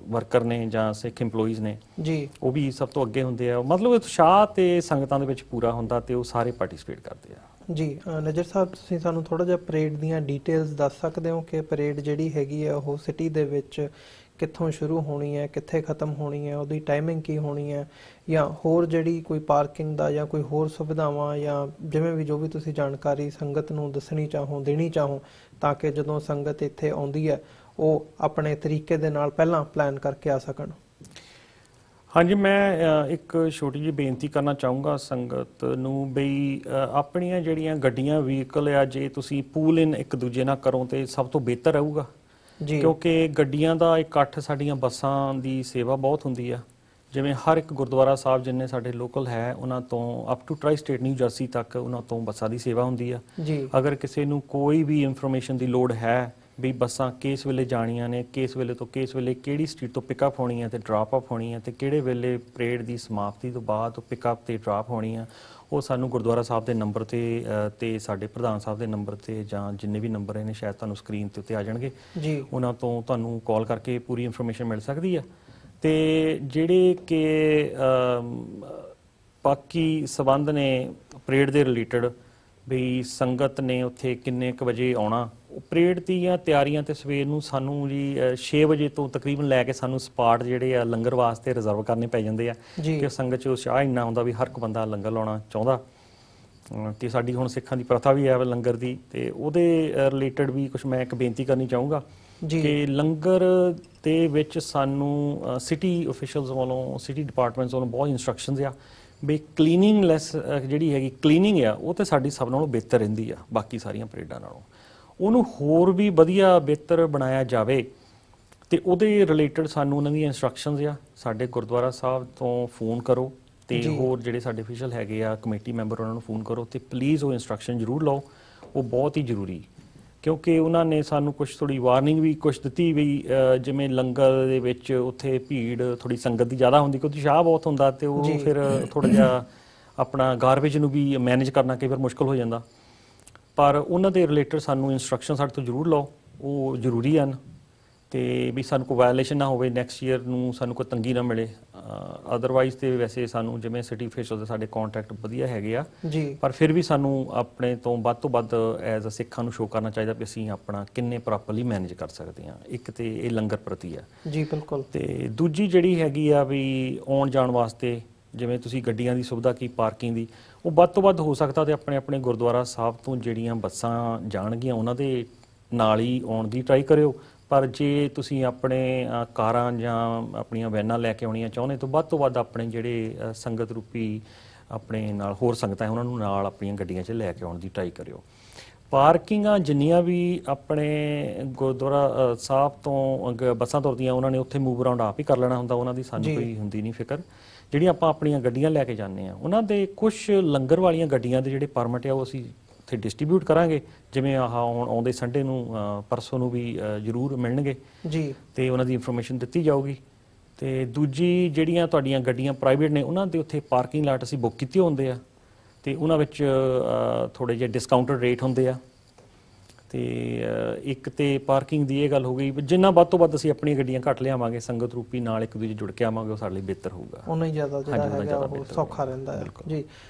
ਵਰਕਰ ਨੇ ਜਾਂ ਸਿੱਖ EMPLOYEES ਨੇ ਜੀ, ਉਹ ਵੀ ਸਭ ਤੋਂ ਅੱਗੇ ਹੁੰਦੇ ਆ। ਮਤਲਬ ਉਤਸ਼ਾਹ ਤੇ ਸੰਗਤਾਂ ਦੇ ਵਿੱਚ ਪੂਰਾ ਹੁੰਦਾ ਤੇ ਉਹ ਸਾਰੇ ਪਾਰਟਿਸਿਪੇਟ ਕਰਦੇ ਆ ਜੀ। ਨਜ਼ਰ ਸਾਹਿਬ, ਤੁਸੀਂ ਸਾਨੂੰ ਥੋੜਾ ਜਿਹਾ ਪਰੇਡ ਦੀਆਂ ਡੀਟੇਲਸ ਦੱਸ ਸਕਦੇ ਹੋ ਕਿ ਪਰੇਡ ਜਿਹੜੀ ਹੈਗੀ ਹੈ ਉਹ ਸਿਟੀ ਦੇ ਵਿੱਚ ਕਿੱਥੋਂ ਸ਼ੁਰੂ ਹੋਣੀ ਹੈ, ਕਿੱਥੇ ਖਤਮ ਹੋਣੀ ਹੈ, ਉਹਦੀ ਟਾਈਮਿੰਗ ਕੀ ਹੋਣੀ ਹੈ, ਜਾਂ ਹੋਰ ਜਿਹੜੀ ਕੋਈ ਪਾਰਕਿੰਗ ਦਾ ਜਾਂ ਕੋਈ ਹੋਰ ਸੁਵਿਧਾਵਾਂ ਜਾਂ ਜਿਵੇਂ ਵੀ ਜੋ ਵੀ ਤੁਸੀਂ ਜਾਣਕਾਰੀ ਸੰਗਤ ਨੂੰ ਦੱਸਣੀ ਚਾਹੋ, ਦੇਣੀ ਚਾਹੋ, ਤਾਂ ਕਿ ਜਦੋਂ ਸੰਗਤ ਇੱਥੇ ਆਉਂਦੀ ਹੈ ਉਹ ਆਪਣੇ ਤਰੀਕੇ ਦੇ ਨਾਲ ਪਹਿਲਾਂ ਪਲਾਨ ਕਰਕੇ ਆ ਸਕਣ। ਹਾਂਜੀ, ਮੈਂ ਇੱਕ ਛੋਟੀ ਜਿਹੀ ਬੇਨਤੀ ਕਰਨਾ ਚਾਹੂੰਗਾ ਸੰਗਤ ਨੂੰ ਬਈ ਆਪਣੀਆਂ ਜਿਹੜੀਆਂ ਗੱਡੀਆਂ ਵਹੀਕਲ ਆ, ਜੇ ਤੁਸੀਂ ਪੂਲ ਇਨ ਇੱਕ ਦੂਜੇ ਨਾਲ ਕਰੋ ਤੇ ਸਭ ਤੋਂ ਬਿਹਤਰ ਰਹੂਗਾ ਜੀ, ਕਿਉਂਕਿ ਗੱਡੀਆਂ ਦਾ ਇਕੱਠ ਸਾਡੀਆਂ ਬੱਸਾਂ ਦੀ ਸੇਵਾ ਬਹੁਤ ਹੁੰਦੀ ਆ। ਜਿਵੇਂ ਹਰ ਇੱਕ ਗੁਰਦੁਆਰਾ ਸਾਹਿਬ ਜਿੰਨੇ ਸਾਡੇ ਲੋਕਲ ਹੈ ਉਹਨਾਂ ਤੋਂ up to tri state New Jersey ਤੱਕ ਉਹਨਾਂ ਤੋਂ ਬੱਸਾਂ ਦੀ ਸੇਵਾ ਹੁੰਦੀ ਆ ਜੀ। ਅਗਰ ਕਿਸੇ ਨੂੰ ਕੋਈ ਵੀ ਇਨਫੋਰਮੇਸ਼ਨ ਦੀ ਲੋੜ ਹੈ ਵੀ ਬੱਸਾਂ ਕਿਸ ਵੇਲੇ ਜਾਣੀਆਂ ਨੇ, ਕਿਸ ਵੇਲੇ ਤੋਂ ਕਿਸ ਵੇਲੇ ਕਿਹੜੀ ਸਟਰੀਟ ਤੋਂ ਪਿਕਅਪ ਹੋਣੀ ਹੈ ਤੇ ਡ੍ਰੌਪ ਅਪ ਹੋਣੀ ਹੈ, ਤੇ ਕਿਹੜੇ ਵੇਲੇ ਪਰੇਡ ਦੀ ਸਮਾਪਤੀ ਤੋਂ ਬਾਅਦ ਪਿਕਅਪ ਤੇ ਡ੍ਰੌਪ ਹੋਣੀ ਆ, ਉਹ ਸਾਨੂੰ ਗੁਰਦੁਆਰਾ ਸਾਹਿਬ ਦੇ ਨੰਬਰ ਤੇ ਸਾਡੇ ਪ੍ਰਧਾਨ ਸਾਹਿਬ ਦੇ ਨੰਬਰ ਤੇ ਜਾਂ ਜਿੰਨੇ ਵੀ ਨੰਬਰ ਨੇ ਸ਼ਾਇਦ ਤੁਹਾਨੂੰ ਸਕਰੀਨ ਤੇ ਉੱਤੇ ਆ ਜਾਣਗੇ ਜੀ, ਉਹਨਾਂ ਤੋਂ ਤੁਹਾਨੂੰ ਕਾਲ ਕਰਕੇ ਪੂਰੀ ਇਨਫੋਰਮੇਸ਼ਨ ਮਿਲ ਸਕਦੀ ਆ। ਤੇ ਜਿਹੜੇ ਕਿ ਬਾਕੀ ਸਬੰਧ ਨੇ ਪਰੇਡ ਦੇ ਰਿਲੇਟਡ ਵੀ ਸੰਗਤ ਨੇ ਉੱਥੇ ਕਿੰਨੇ ਕੁ ਵਜੇ ਆਉਣਾ, ਪਰੇਡ ਦੀਆਂ ਤਿਆਰੀਆਂ ਤੇ ਸਵੇਰ ਨੂੰ ਸਾਨੂੰ ਜੀ 6 ਵਜੇ ਤੋਂ ਤਕਰੀਬਨ ਲੈ ਕੇ ਸਾਨੂੰ ਸਪਾਟ ਜਿਹੜੇ ਆ ਲੰਗਰ ਵਾਸਤੇ ਰਿਜ਼ਰਵ ਕਰਨੇ ਪੈ ਜਾਂਦੇ ਆ ਕਿ ਸੰਗਤ 'ਚ ਉਤਸ਼ਾਹ ਇੰਨਾ ਹੁੰਦਾ ਵੀ ਹਰ ਇੱਕ ਬੰਦਾ ਲੰਗਰ ਲਾਉਣਾ ਚਾਹੁੰਦਾ। ਤੇ ਸਾਡੀ ਹੁਣ ਸਿੱਖਾਂ ਦੀ ਪ੍ਰਥਾ ਵੀ ਹੈ ਲੰਗਰ ਦੀ, ਤੇ ਉਹਦੇ ਰਿਲੇਟਡ ਵੀ ਕੁਝ ਮੈਂ ਇੱਕ ਬੇਨਤੀ ਕਰਨੀ ਚਾਹੂੰਗਾ ਕਿ ਲੰਗਰ ਦੇ ਵਿੱਚ ਸਾਨੂੰ ਸਿਟੀ ਅਫੀਸ਼ੀਅਲਸ ਵੱਲੋਂ, ਸਿਟੀ ਡਿਪਾਰਟਮੈਂਟਸ ਵੱਲੋਂ ਬਹੁਤ ਇੰਸਟਰਕਸ਼ਨਸ ਆ ਵੀ ਕਲੀਨਿੰਗਲੈਸ ਜਿਹੜੀ ਹੈਗੀ ਕਲੀਨਿੰਗ ਆ ਉਹ ਤੇ ਸਾਡੀ ਸਭ ਨਾਲੋਂ ਬਿਹਤਰ ਰਹਿੰਦੀ ਆ ਬਾਕੀ ਸਾਰੀਆਂ ਪਰੇਡਾਂ ਨਾਲੋਂ, ਉਹਨੂੰ ਹੋਰ ਵੀ ਵਧੀਆ ਬਿਹਤਰ ਬਣਾਇਆ ਜਾਵੇ। ਤੇ ਉਹਦੇ ਰਿਲੇਟਡ ਸਾਨੂੰ ਉਹਨਾਂ ਦੀਆਂ ਇੰਸਟਰਕਸ਼ਨਸ ਆ, ਸਾਡੇ ਗੁਰਦੁਆਰਾ ਸਾਹਿਬ ਤੋਂ ਫੋਨ ਕਰੋ ਤੇ ਹੋਰ ਜਿਹੜੇ ਸਾਡੇ ਅਫੀਸ਼ੀਅਲ ਹੈਗੇ ਆ ਕਮੇਟੀ ਮੈਂਬਰ ਉਹਨਾਂ ਨੂੰ ਫੋਨ ਕਰੋ ਤੇ ਪਲੀਜ਼ ਉਹ ਇੰਸਟਰਕਸ਼ਨ ਜ਼ਰੂਰ ਲਓ, ਉਹ ਬਹੁਤ ਹੀ ਜ਼ਰੂਰੀ, ਕਿਉਂਕਿ ਉਹਨਾਂ ਨੇ ਸਾਨੂੰ ਕੁਝ ਥੋੜੀ ਵਾਰਨਿੰਗ ਵੀ ਕੁਝ ਦਿੱਤੀ ਵੀ ਜਿਵੇਂ ਲੰਗਰ ਦੇ ਵਿੱਚ ਉੱਥੇ ਭੀੜ ਥੋੜੀ ਸੰਗਤ ਦੀ ਜ਼ਿਆਦਾ ਹੁੰਦੀ ਕਿਉਂਕਿ ਉਤਸ਼ਾਹ ਬਹੁਤ ਹੁੰਦਾ ਤੇ ਉਹ ਫਿਰ ਥੋੜਾ ਜਿਹਾ ਆਪਣਾ ਗਾਰਬੇਜ ਨੂੰ ਵੀ ਮੈਨੇਜ ਕਰਨਾ ਕਈ ਵਾਰ ਮੁਸ਼ਕਲ ਹੋ ਜਾਂਦਾ, ਪਰ ਉਹਨਾਂ ਦੇ ਰਿਲੇਟਡ ਸਾਨੂੰ ਇੰਸਟਰਕਸ਼ਨ ਸਾਡੇ ਤੋਂ ਜ਼ਰੂਰ ਲਓ, ਉਹ ਜ਼ਰੂਰੀ ਹਨ, ਤੇ ਵੀ ਸਾਨੂੰ ਕੋਈ ਵਾਇਲੇਸ਼ਨ ਨਾ ਹੋਵੇ, ਨੈਕਸਟ ਈਅਰ ਨੂੰ ਸਾਨੂੰ ਕੋਈ ਤੰਗੀ ਨਾ ਮਿਲੇ। ਅਦਰਵਾਈਜ਼ ਤੇ ਵੈਸੇ ਸਾਨੂੰ ਜਿਵੇਂ ਸਿਟੀ ਅਫੀਸ਼ੀਅਲ ਦੇ ਸਾਡੇ ਕੰਟੈਕਟ ਵਧੀਆ ਹੈਗੇ ਆ ਜੀ, ਪਰ ਫਿਰ ਵੀ ਸਾਨੂੰ ਆਪਣੇ ਤੋਂ ਵੱਧ ਐਜ਼ ਅ ਸਿੱਖਾਂ ਨੂੰ ਸ਼ੋਅ ਕਰਨਾ ਚਾਹੀਦਾ ਵੀ ਅਸੀਂ ਆਪਣਾ ਕਿੰਨੇ ਪ੍ਰੋਪਰਲੀ ਮੈਨੇਜ ਕਰ ਸਕਦੇ ਹਾਂ। ਇੱਕ ਤੇ ਇਹ ਲੰਗਰ ਪ੍ਰਤੀ ਆ ਜੀ ਬਿਲਕੁਲ, ਤੇ ਦੂਜੀ ਜਿਹੜੀ ਹੈਗੀ ਆ ਵੀ ਆਉਣ ਜਾਣ ਵਾਸਤੇ ਜਿਵੇਂ ਤੁਸੀਂ ਗੱਡੀਆਂ ਦੀ ਸੁਵਿਧਾ ਕੀ ਪਾਰਕਿੰਗ ਦੀ, ਉਹ ਵੱਧ ਤੋਂ ਵੱਧ ਹੋ ਸਕਦਾ ਤੇ ਆਪਣੇ ਗੁਰਦੁਆਰਾ ਸਾਹਿਬ ਤੋਂ ਜਿਹੜੀਆਂ ਬੱਸਾਂ ਜਾਣਗੀਆਂ ਉਹਨਾਂ ਦੇ ਨਾਲ ਹੀ ਆਉਣ ਦੀ ਟਰਾਈ ਕਰਿਓ, ਪਰ ਜੇ ਤੁਸੀਂ ਆਪਣੇ ਕਾਰਾਂ ਜਾਂ ਆਪਣੀਆਂ ਵੈਨਾਂ ਲੈ ਕੇ ਆਉਣੀਆਂ ਚਾਹੁੰਦੇ ਤਾਂ ਵੱਧ ਤੋਂ ਵੱਧ ਆਪਣੇ ਜਿਹੜੇ ਸੰਗਤ ਰੂਪੀ ਆਪਣੇ ਨਾਲ ਹੋਰ ਸੰਗਤਾਂ ਉਹਨਾਂ ਨੂੰ ਨਾਲ ਆਪਣੀਆਂ ਗੱਡੀਆਂ 'ਚ ਲੈ ਕੇ ਆਉਣ ਦੀ ਟਰਾਈ ਕਰਿਓ। ਪਾਰਕਿੰਗਾਂ ਜਿੰਨੀਆਂ ਵੀ ਆਪਣੇ ਗੁਰਦੁਆਰਾ ਸਾਹਿਬ ਤੋਂ ਬੱਸਾਂ ਤੁਰਦੀਆਂ ਉਹਨਾਂ ਨੇ ਉੱਥੇ ਮੂਵ ਅਰਾਊਂਡ ਆਪ ਹੀ ਕਰ ਲੈਣਾ ਹੁੰਦਾ, ਉਹਨਾਂ ਦੀ ਸਾਨੂੰ ਕੋਈ ਹੁੰਦੀ ਨਹੀਂ ਫਿਕਰ। ਜਿਹੜੀਆਂ ਆਪਾਂ ਆਪਣੀਆਂ ਗੱਡੀਆਂ ਲੈ ਕੇ ਜਾਂਦੇ ਹਾਂ ਉਹਨਾਂ ਦੇ ਕੁਝ ਲੰਗਰ ਵਾਲੀਆਂ ਗੱਡੀਆਂ ਦੇ ਜਿਹੜੇ ਪਰਮਿਟ ਆ ਉਹ ਅਸੀਂ ਉੱਥੇ ਡਿਸਟਰੀਬਿਊਟ ਕਰਾਂਗੇ, ਜਿਵੇਂ ਹੁਣ ਆਉਂਦੇ ਸੰਡੇ ਨੂੰ ਪਰਸੋਂ ਨੂੰ ਵੀ ਜ਼ਰੂਰ ਮਿਲਣਗੇ ਜੀ, ਤੇ ਉਹਨਾਂ ਦੀ ਇਨਫੋਰਮੇਸ਼ਨ ਦਿੱਤੀ ਜਾਊਗੀ। ਤੇ ਦੂਜੀ ਜਿਹੜੀਆਂ ਤੁਹਾਡੀਆਂ ਗੱਡੀਆਂ ਪ੍ਰਾਈਵੇਟ ਨੇ ਉਹਨਾਂ ਦੇ ਉੱਥੇ ਪਾਰਕਿੰਗ ਲਾਟ ਅਸੀਂ ਬੁੱਕ ਕੀਤੇ ਹੁੰਦੇ ਆ ਤੇ ਉਹਨਾਂ ਵਿੱਚ ਥੋੜੇ ਜਿਹੇ ਡਿਸਕਾਊਂਟਡ ਰੇਟ ਹੁੰਦੇ ਆ। ਤੇ ਇੱਕ ਤੇ ਪਾਰਕਿੰਗ ਦੀ ਇਹ ਗੱਲ ਹੋ ਗਈ, ਜਿੰਨਾ ਵੱਧ ਤੋਂ ਵੱਧ ਅਸੀਂ ਆਪਣੀਆਂ ਗੱਡੀਆਂ ਘੱਟ ਲਿਆਵਾਂਗੇ ਸੰਗਤ ਰੂਪੀ ਨਾਲ ਇੱਕ ਦੂਜੇ ਜੁੜ ਕੇ ਆਵਾਂਗੇ, ਉਹ ਸਾਡੇ ਲਈ ਬਿਹਤਰ ਹੋਊਗਾ, ਉਹਨਾਂ ਹੀ ਜ਼ਿਆਦਾ ਜਿਹੜਾ ਹੈਗਾ ਉਹ ਸੌਖਾ ਰਹਿੰਦਾ ਹੈ ਜੀ।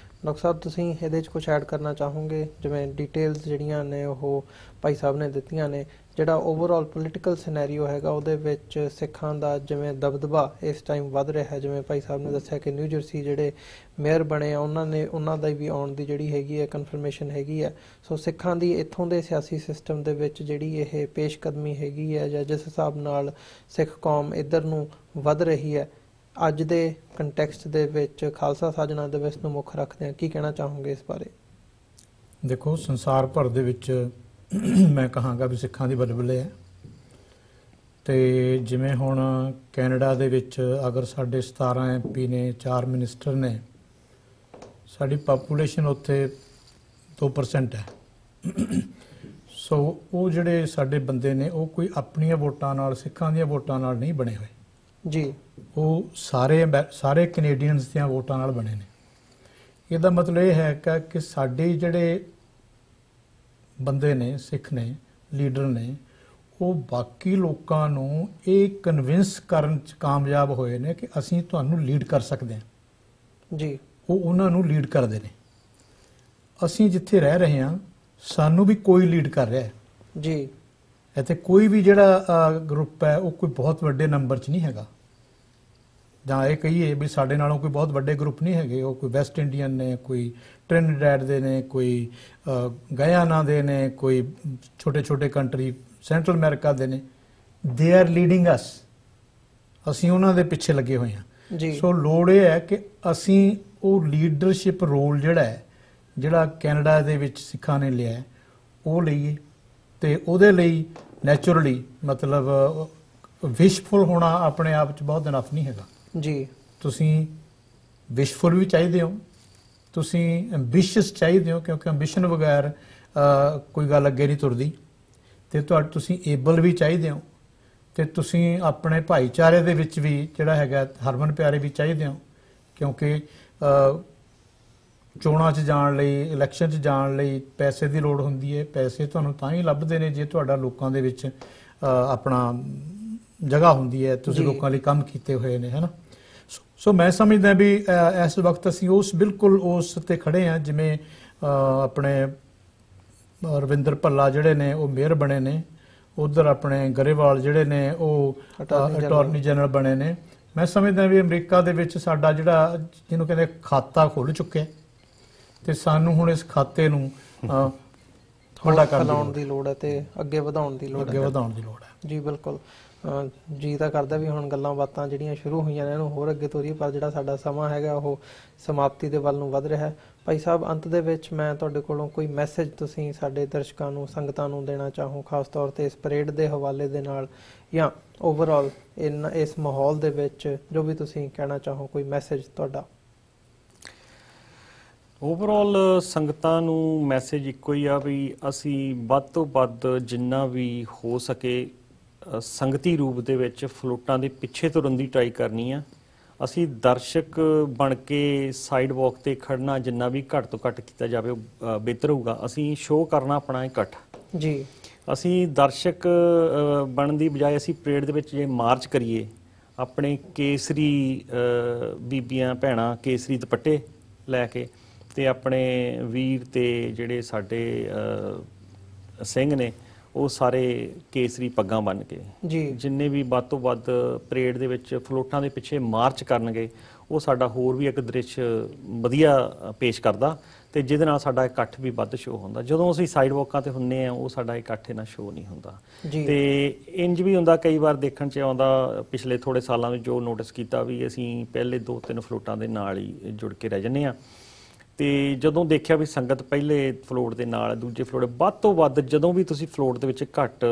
ਡਾਕਟਰ ਸਾਹਿਬ, ਤੁਸੀਂ ਇਹਦੇ 'ਚ ਕੁਝ ਐਡ ਕਰਨਾ ਚਾਹੋਗੇ? ਜਿਵੇਂ ਡਿਟੇਲਸ ਜਿਹੜੀਆਂ ਨੇ ਉਹ ਭਾਈ ਸਾਹਿਬ ਨੇ ਦਿੱਤੀਆਂ ਨੇ, ਜਿਹੜਾ ਓਵਰਆਲ ਪੋਲੀਟੀਕਲ ਸਿਨੈਰੀਓ ਹੈਗਾ ਉਹਦੇ ਵਿੱਚ ਸਿੱਖਾਂ ਦਾ ਜਿਵੇਂ ਦਬਦਬਾ ਇਸ ਟਾਈਮ ਵੱਧ ਰਿਹਾ, ਜਿਵੇਂ ਭਾਈ ਸਾਹਿਬ ਨੇ ਦੱਸਿਆ ਕਿ ਨਿਊ ਜਰਸੀ ਜਿਹੜੇ ਮੇਅਰ ਬਣੇ ਆ ਉਹਨਾਂ ਦਾ ਵੀ ਆਉਣ ਦੀ ਜਿਹੜੀ ਹੈਗੀ ਹੈ ਕਨਫਰਮੇਸ਼ਨ ਹੈਗੀ ਹੈ। ਸੋ ਸਿੱਖਾਂ ਦੀ ਇੱਥੋਂ ਦੇ ਸਿਆਸੀ ਸਿਸਟਮ ਦੇ ਵਿੱਚ ਜਿਹੜੀ ਇਹ ਪੇਸ਼ਕਦਮੀ ਹੈਗੀ ਹੈ ਜਾਂ ਜਿਸ ਹਿਸਾਬ ਨਾਲ ਸਿੱਖ ਕੌਮ ਇੱਧਰ ਨੂੰ ਵੱਧ ਰਹੀ ਹੈ, ਅੱਜ ਦੇ ਕੰਟੈਕਸਟ ਦੇ ਵਿੱਚ ਖਾਲਸਾ ਸਾਜਣਾ ਦਿਵਸ ਨੂੰ ਮੁੱਖ ਰੱਖਦੇ ਹਾਂ, ਕੀ ਕਹਿਣਾ ਚਾਹੋਗੇ ਇਸ ਬਾਰੇ? ਦੇਖੋ, ਸੰਸਾਰ ਭਰ ਦੇ ਵਿੱਚ ਮੈਂ ਕਹਾਂਗਾ ਵੀ ਸਿੱਖਾਂ ਦੀ ਬਲਬਲੇ ਹੈ, ਤੇ ਜਿਵੇਂ ਹੁਣ ਕੈਨੇਡਾ ਦੇ ਵਿੱਚ ਅਗਰ ਸਾਡੇ 17 MP ਨੇ, 4 ਮਿਨਿਸਟਰ ਨੇ, ਸਾਡੀ ਪਾਪੂਲੇਸ਼ਨ ਉੱਥੇ 2% ਹੈ। ਸੋ ਉਹ ਜਿਹੜੇ ਸਾਡੇ ਬੰਦੇ ਨੇ ਉਹ ਕੋਈ ਆਪਣੀਆਂ ਵੋਟਾਂ ਨਾਲ, ਸਿੱਖਾਂ ਦੀਆਂ ਵੋਟਾਂ ਨਾਲ ਨਹੀਂ ਬਣੇ ਹੋਏ ਜੀ। ਉਹ ਸਾਰੇ ਕੈਨੇਡੀਅਨਸ ਦੀਆਂ ਵੋਟਾਂ ਨਾਲ ਬਣੇ ਨੇ। ਇਹਦਾ ਮਤਲਬ ਇਹ ਹੈ ਕਿ ਸਾਡੇ ਜਿਹੜੇ ਬੰਦੇ ਨੇ, ਸਿੱਖ ਨੇ, ਲੀਡਰ ਨੇ, ਉਹ ਬਾਕੀ ਲੋਕਾਂ ਨੂੰ ਇਹ ਕਨਵਿੰਸ ਕਰਨ 'ਚ ਕਾਮਯਾਬ ਹੋਏ ਨੇ ਕਿ ਅਸੀਂ ਤੁਹਾਨੂੰ ਲੀਡ ਕਰ ਸਕਦੇ ਹਾਂ ਜੀ। ਉਹ ਉਹਨਾਂ ਨੂੰ ਲੀਡ ਕਰਦੇ ਨੇ। ਅਸੀਂ ਜਿੱਥੇ ਰਹਿ ਰਹੇ ਹਾਂ ਸਾਨੂੰ ਵੀ ਕੋਈ ਲੀਡ ਕਰ ਰਿਹਾ ਹੈ ਜੀ। ਇੱਥੇ ਕੋਈ ਵੀ ਜਿਹੜਾ ਗਰੁੱਪ ਹੈ ਉਹ ਕੋਈ ਬਹੁਤ ਵੱਡੇ ਨੰਬਰ 'ਚ ਨਹੀਂ ਹੈਗਾ, ਜਾਂ ਇਹ ਕਹੀਏ ਵੀ ਸਾਡੇ ਨਾਲੋਂ ਕੋਈ ਬਹੁਤ ਵੱਡੇ ਗਰੁੱਪ ਨਹੀਂ ਹੈਗੇ। ਉਹ ਕੋਈ ਵੈਸਟ ਇੰਡੀਅਨ ਨੇ, ਕੋਈ ਟ੍ਰਿਨਿਡੈਡ ਦੇ ਨੇ, ਕੋਈ ਗਯਾਨਾ ਦੇ ਨੇ, ਕੋਈ ਛੋਟੇ ਕੰਟਰੀ ਸੈਂਟਰਲ ਅਮਰੀਕਾ ਦੇ ਨੇ। ਦੇ ਆਰ ਲੀਡਿੰਗ ਅਸ, ਅਸੀਂ ਉਹਨਾਂ ਦੇ ਪਿੱਛੇ ਲੱਗੇ ਹੋਏ ਹਾਂ ਜੀ। ਸੋ ਲੋੜ ਇਹ ਹੈ ਕਿ ਅਸੀਂ ਉਹ ਲੀਡਰਸ਼ਿਪ ਰੋਲ ਜਿਹੜਾ ਕੈਨੇਡਾ ਦੇ ਵਿੱਚ ਸਿੱਖਾਂ ਨੇ ਲਿਆ ਉਹ ਲਈਏ। ਤੇ ਉਹਦੇ ਲਈ ਨੈਚੁਰਲੀ ਮਤਲਬ ਵਿਸ਼ਫੁਲ ਹੋਣਾ ਆਪਣੇ ਆਪ 'ਚ ਬਹੁਤ ਇਨਫ ਨਹੀਂ ਹੈਗਾ ਜੀ। ਤੁਸੀਂ ਵਿਸ਼ਫੁਲ ਵੀ ਚਾਹੀਦੇ ਹੋ, ਤੁਸੀਂ ਐਂਬੀਸ਼ੀਅਸ ਚਾਹੀਦੇ ਹੋ, ਕਿਉਂਕਿ ਐਂਬੀਸ਼ਨ ਬਗੈਰ ਕੋਈ ਗੱਲ ਅੱਗੇ ਨਹੀਂ ਤੁਰਦੀ। ਤੇ ਤੁਸੀਂ ਏਬਲ ਵੀ ਚਾਹੀਦੇ ਹੋ, ਤੇ ਤੁਸੀਂ ਆਪਣੇ ਭਾਈਚਾਰੇ ਦੇ ਵਿੱਚ ਵੀ ਜਿਹੜਾ ਹੈਗਾ ਹਰਮਨ ਪਿਆਰੇ ਵੀ ਚਾਹੀਦੇ ਹੋ, ਕਿਉਂਕਿ ਚੋਣਾਂ 'ਚ ਜਾਣ ਲਈ, ਇਲੈਕਸ਼ਨ 'ਚ ਜਾਣ ਲਈ ਪੈਸੇ ਦੀ ਲੋੜ ਹੁੰਦੀ ਹੈ। ਪੈਸੇ ਤੁਹਾਨੂੰ ਤਾਂ ਹੀ ਲੱਭਦੇ ਨੇ ਜੇ ਤੁਹਾਡਾ ਲੋਕਾਂ ਦੇ ਵਿੱਚ ਆਪਣਾ ਜਗ੍ਹਾ ਹੁੰਦੀ ਹੈ, ਤੁਸੀਂ ਲੋਕਾਂ ਲਈ ਕੰਮ ਕੀਤੇ ਹੋਏ ਨੇ, ਹੈ ਨਾ। ਸੋ ਮੈਂ ਸਮਝਦਾ ਵੀ ਇਸ ਵਕਤ ਅਸੀਂ ਬਿਲਕੁਲ ਉਸ ਤੇ ਖੜੇ ਹਾਂ ਜਿਵੇਂ ਆਪਣੇ ਰਵਿੰਦਰ ਭੱਲਾ ਜਿਹੜੇ ਨੇ ਉਹ ਮੇਅਰ ਬਣੇ ਨੇ, ਉਧਰ ਆਪਣੇ ਗਰੇਵਾਲ ਜਿਹੜੇ ਨੇ ਉਹ ਅਟਾਰਨੀ ਜਨਰਲ ਬਣੇ ਨੇ। ਮੈਂ ਸਮਝਦਾ ਵੀ ਅਮਰੀਕਾ ਦੇ ਵਿੱਚ ਸਾਡਾ ਜਿਹੜਾ ਜਿਹਨੂੰ ਕਹਿੰਦੇ ਖਾਤਾ ਖੁੱਲ੍ਹ ਚੁੱਕਿਆ, ਤੇ ਸਾਨੂੰ ਹੁਣ ਇਸ ਖਾਤੇ ਨੂੰ ਵੱਡਾ ਕਰਨ ਦੀ ਲੋੜ ਹੈ ਤੇ ਅੱਗੇ ਵਧਾਉਣ ਦੀ ਲੋੜ ਹੈ। ਜੀ ਬਿਲਕੁਲ। ਜੀ ਤਾਂ ਕਰਦਾ ਵੀ ਹੁਣ ਗੱਲਾਂ ਬਾਤਾਂ ਜਿਹੜੀਆਂ ਸ਼ੁਰੂ ਹੋਈਆਂ ਨੇ ਇਹਨੂੰ ਹੋਰ ਅੱਗੇ ਤੋਰੀਏ, ਪਰ ਜਿਹੜਾ ਸਾਡਾ ਸਮਾਂ ਹੈਗਾ ਉਹ ਸਮਾਪਤੀ ਦੇ ਵੱਲ ਨੂੰ ਵੱਧ ਰਿਹਾ ਹੈ। ਭਾਈ ਸਾਹਿਬ, ਅੰਤ ਦੇ ਵਿੱਚ ਮੈਂ ਤੁਹਾਡੇ ਕੋਲੋਂ ਕੋਈ ਮੈਸੇਜ ਤੁਸੀਂ ਸਾਡੇ ਦਰਸ਼ਕਾਂ ਨੂੰ, ਸੰਗਤਾਂ ਨੂੰ ਦੇਣਾ ਚਾਹੋ, ਖਾਸ ਤੌਰ ਤੇ ਇਸ ਪਰੇਡ ਦੇ ਹਵਾਲੇ ਦੇ ਨਾਲ, ਜਾਂ ਓਵਰਆਲ ਇਸ ਮਾਹੌਲ ਦੇ ਵਿੱਚ ਜੋ ਵੀ ਤੁਸੀਂ ਕਹਿਣਾ ਚਾਹੋ, ਕੋਈ ਮੈਸੇਜ ਤੁਹਾਡਾ? ਓਵਰਆਲ ਸੰਗਤਾਂ ਨੂੰ ਮੈਸੇਜ ਇੱਕੋ ਹੀ ਆ ਵੀ ਅਸੀਂ ਵੱਧ ਤੋਂ ਵੱਧ ਜਿੰਨਾ ਵੀ ਹੋ ਸਕੇ ਸੰਗਤੀ ਰੂਪ ਦੇ ਵਿੱਚ ਫਲੋਟਾਂ ਦੇ ਪਿੱਛੇ ਤੁਰਨ ਦੀ ਟਰਾਈ ਕਰਨੀ ਆ। ਅਸੀਂ ਦਰਸ਼ਕ ਬਣ ਕੇ ਸਾਈਡ ਵਾਕ ਤੇ ਖੜਨਾ ਜਿੰਨਾ ਵੀ ਘੱਟ ਤੋਂ ਘੱਟ ਕੀਤਾ ਜਾਵੇ ਉਹ ਬਿਹਤਰ ਹੋਊਗਾ। ਅਸੀਂ ਸ਼ੋਅ ਕਰਨਾ ਆਪਣਾ ਇਕੱਠ ਜੀ। ਅਸੀਂ ਦਰਸ਼ਕ ਬਣਨ ਦੀ ਬਜਾਏ ਅਸੀਂ ਪਰੇਡ ਦੇ ਵਿੱਚ ਜੇ ਮਾਰਚ ਕਰੀਏ, ਆਪਣੇ ਕੇਸਰੀ ਬੀਬੀਆਂ ਭੈਣਾਂ ਕੇਸਰੀ ਦੁਪੱਟੇ ਲੈ ਕੇ, ਤੇ ਆਪਣੇ ਵੀਰ ਤੇ ਜਿਹੜੇ ਸਾਡੇ ਸਿੰਘ ਨੇ ਉਹ ਸਾਰੇ ਕੇਸਰੀ ਪੱਗਾਂ ਬੰਨ੍ਹ ਕੇ ਜੀ, ਜਿੰਨੇ ਵੀ ਵੱਧ ਤੋਂ ਵੱਧ ਪਰੇਡ ਦੇ ਵਿੱਚ ਫਲੋਟਾਂ ਦੇ ਪਿੱਛੇ ਮਾਰਚ ਕਰਨਗੇ, ਉਹ ਸਾਡਾ ਹੋਰ ਵੀ ਇੱਕ ਦ੍ਰਿਸ਼ ਵਧੀਆ ਪੇਸ਼ ਕਰਦਾ, ਤੇ ਜਿਹਦੇ ਨਾਲ ਸਾਡਾ ਇਕੱਠ ਵੀ ਵੱਧ ਸ਼ੋਅ ਹੁੰਦਾ। ਜਦੋਂ ਅਸੀਂ ਸਾਈਡ ਵਾਕਾਂ ਤੇ ਹੁੰਨੇ ਆ ਉਹ ਸਾਡਾ ਇਕੱਠ ਇਹਨਾਂ ਸ਼ੋਅ ਨਹੀਂ ਹੁੰਦਾ। ਤੇ ਇੰਜ ਵੀ ਹੁੰਦਾ ਕਈ ਵਾਰ ਦੇਖਣ 'ਚ ਆਉਂਦਾ, ਪਿਛਲੇ ਥੋੜੇ ਸਾਲਾਂ ਵਿੱਚ ਜੋ ਨੋਟਿਸ ਕੀਤਾ ਵੀ ਅਸੀਂ ਪਹਿਲੇ 2-3 ਫਲੋਟਾਂ ਦੇ ਨਾਲ ਹੀ ਜੁੜ ਕੇ ਰਹਿ ਜੰਨੇ ਆ, ਤੇ ਜਦੋਂ ਦੇਖਿਆ ਵੀ ਸੰਗਤ ਪਹਿਲੇ ਫਲੋਟ ਦੇ ਨਾਲ, ਦੂਜੇ ਫਲੋਟ ਵੱਧ ਤੋਂ ਵੱਧ, ਜਦੋਂ ਵੀ ਤੁਸੀਂ ਫਲੋਟ ਦੇ ਵਿੱਚ ਘੱਟ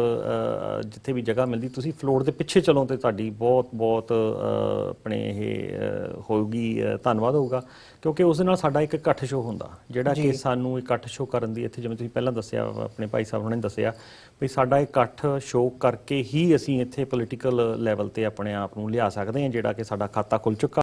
ਜਿੱਥੇ ਵੀ ਜਗ੍ਹਾ ਮਿਲਦੀ ਤੁਸੀਂ ਫਲੋਟ ਦੇ ਪਿੱਛੇ ਚਲੋ ਤੇ ਤੁਹਾਡੀ ਬਹੁਤ ਆਪਣੇ ਇਹ ਹੋਊਗੀ, ਧੰਨਵਾਦ ਹੋਊਗਾ, ਕਿਉਂਕਿ ਉਸ ਦੇ ਨਾਲ ਸਾਡਾ ਇੱਕ ਇਕੱਠ ਸ਼ੋਅ ਹੁੰਦਾ ਜਿਹੜਾ ਕਿ ਸਾਨੂੰ ਇਕੱਠ ਸ਼ੋਅ ਕਰਨ ਦੀ, ਇੱਥੇ ਜਿਵੇਂ ਤੁਸੀਂ ਪਹਿਲਾਂ ਦੱਸਿਆ, ਆਪਣੇ ਭਾਈ ਸਾਹਿਬ ਨੇ ਦੱਸਿਆ ਵੀ ਸਾਡਾ ਇਕੱਠ ਸ਼ੋਅ ਕਰਕੇ ਹੀ ਅਸੀਂ ਇੱਥੇ ਪੋਲੀਟੀਕਲ ਲੈਵਲ ਤੇ ਆਪਣੇ ਆਪ ਨੂੰ ਲਿਆ ਸਕਦੇ ਹਾਂ, ਜਿਹੜਾ ਕਿ ਸਾਡਾ ਖਾਤਾ ਖੁੱਲ੍ਹ ਚੁੱਕਾ।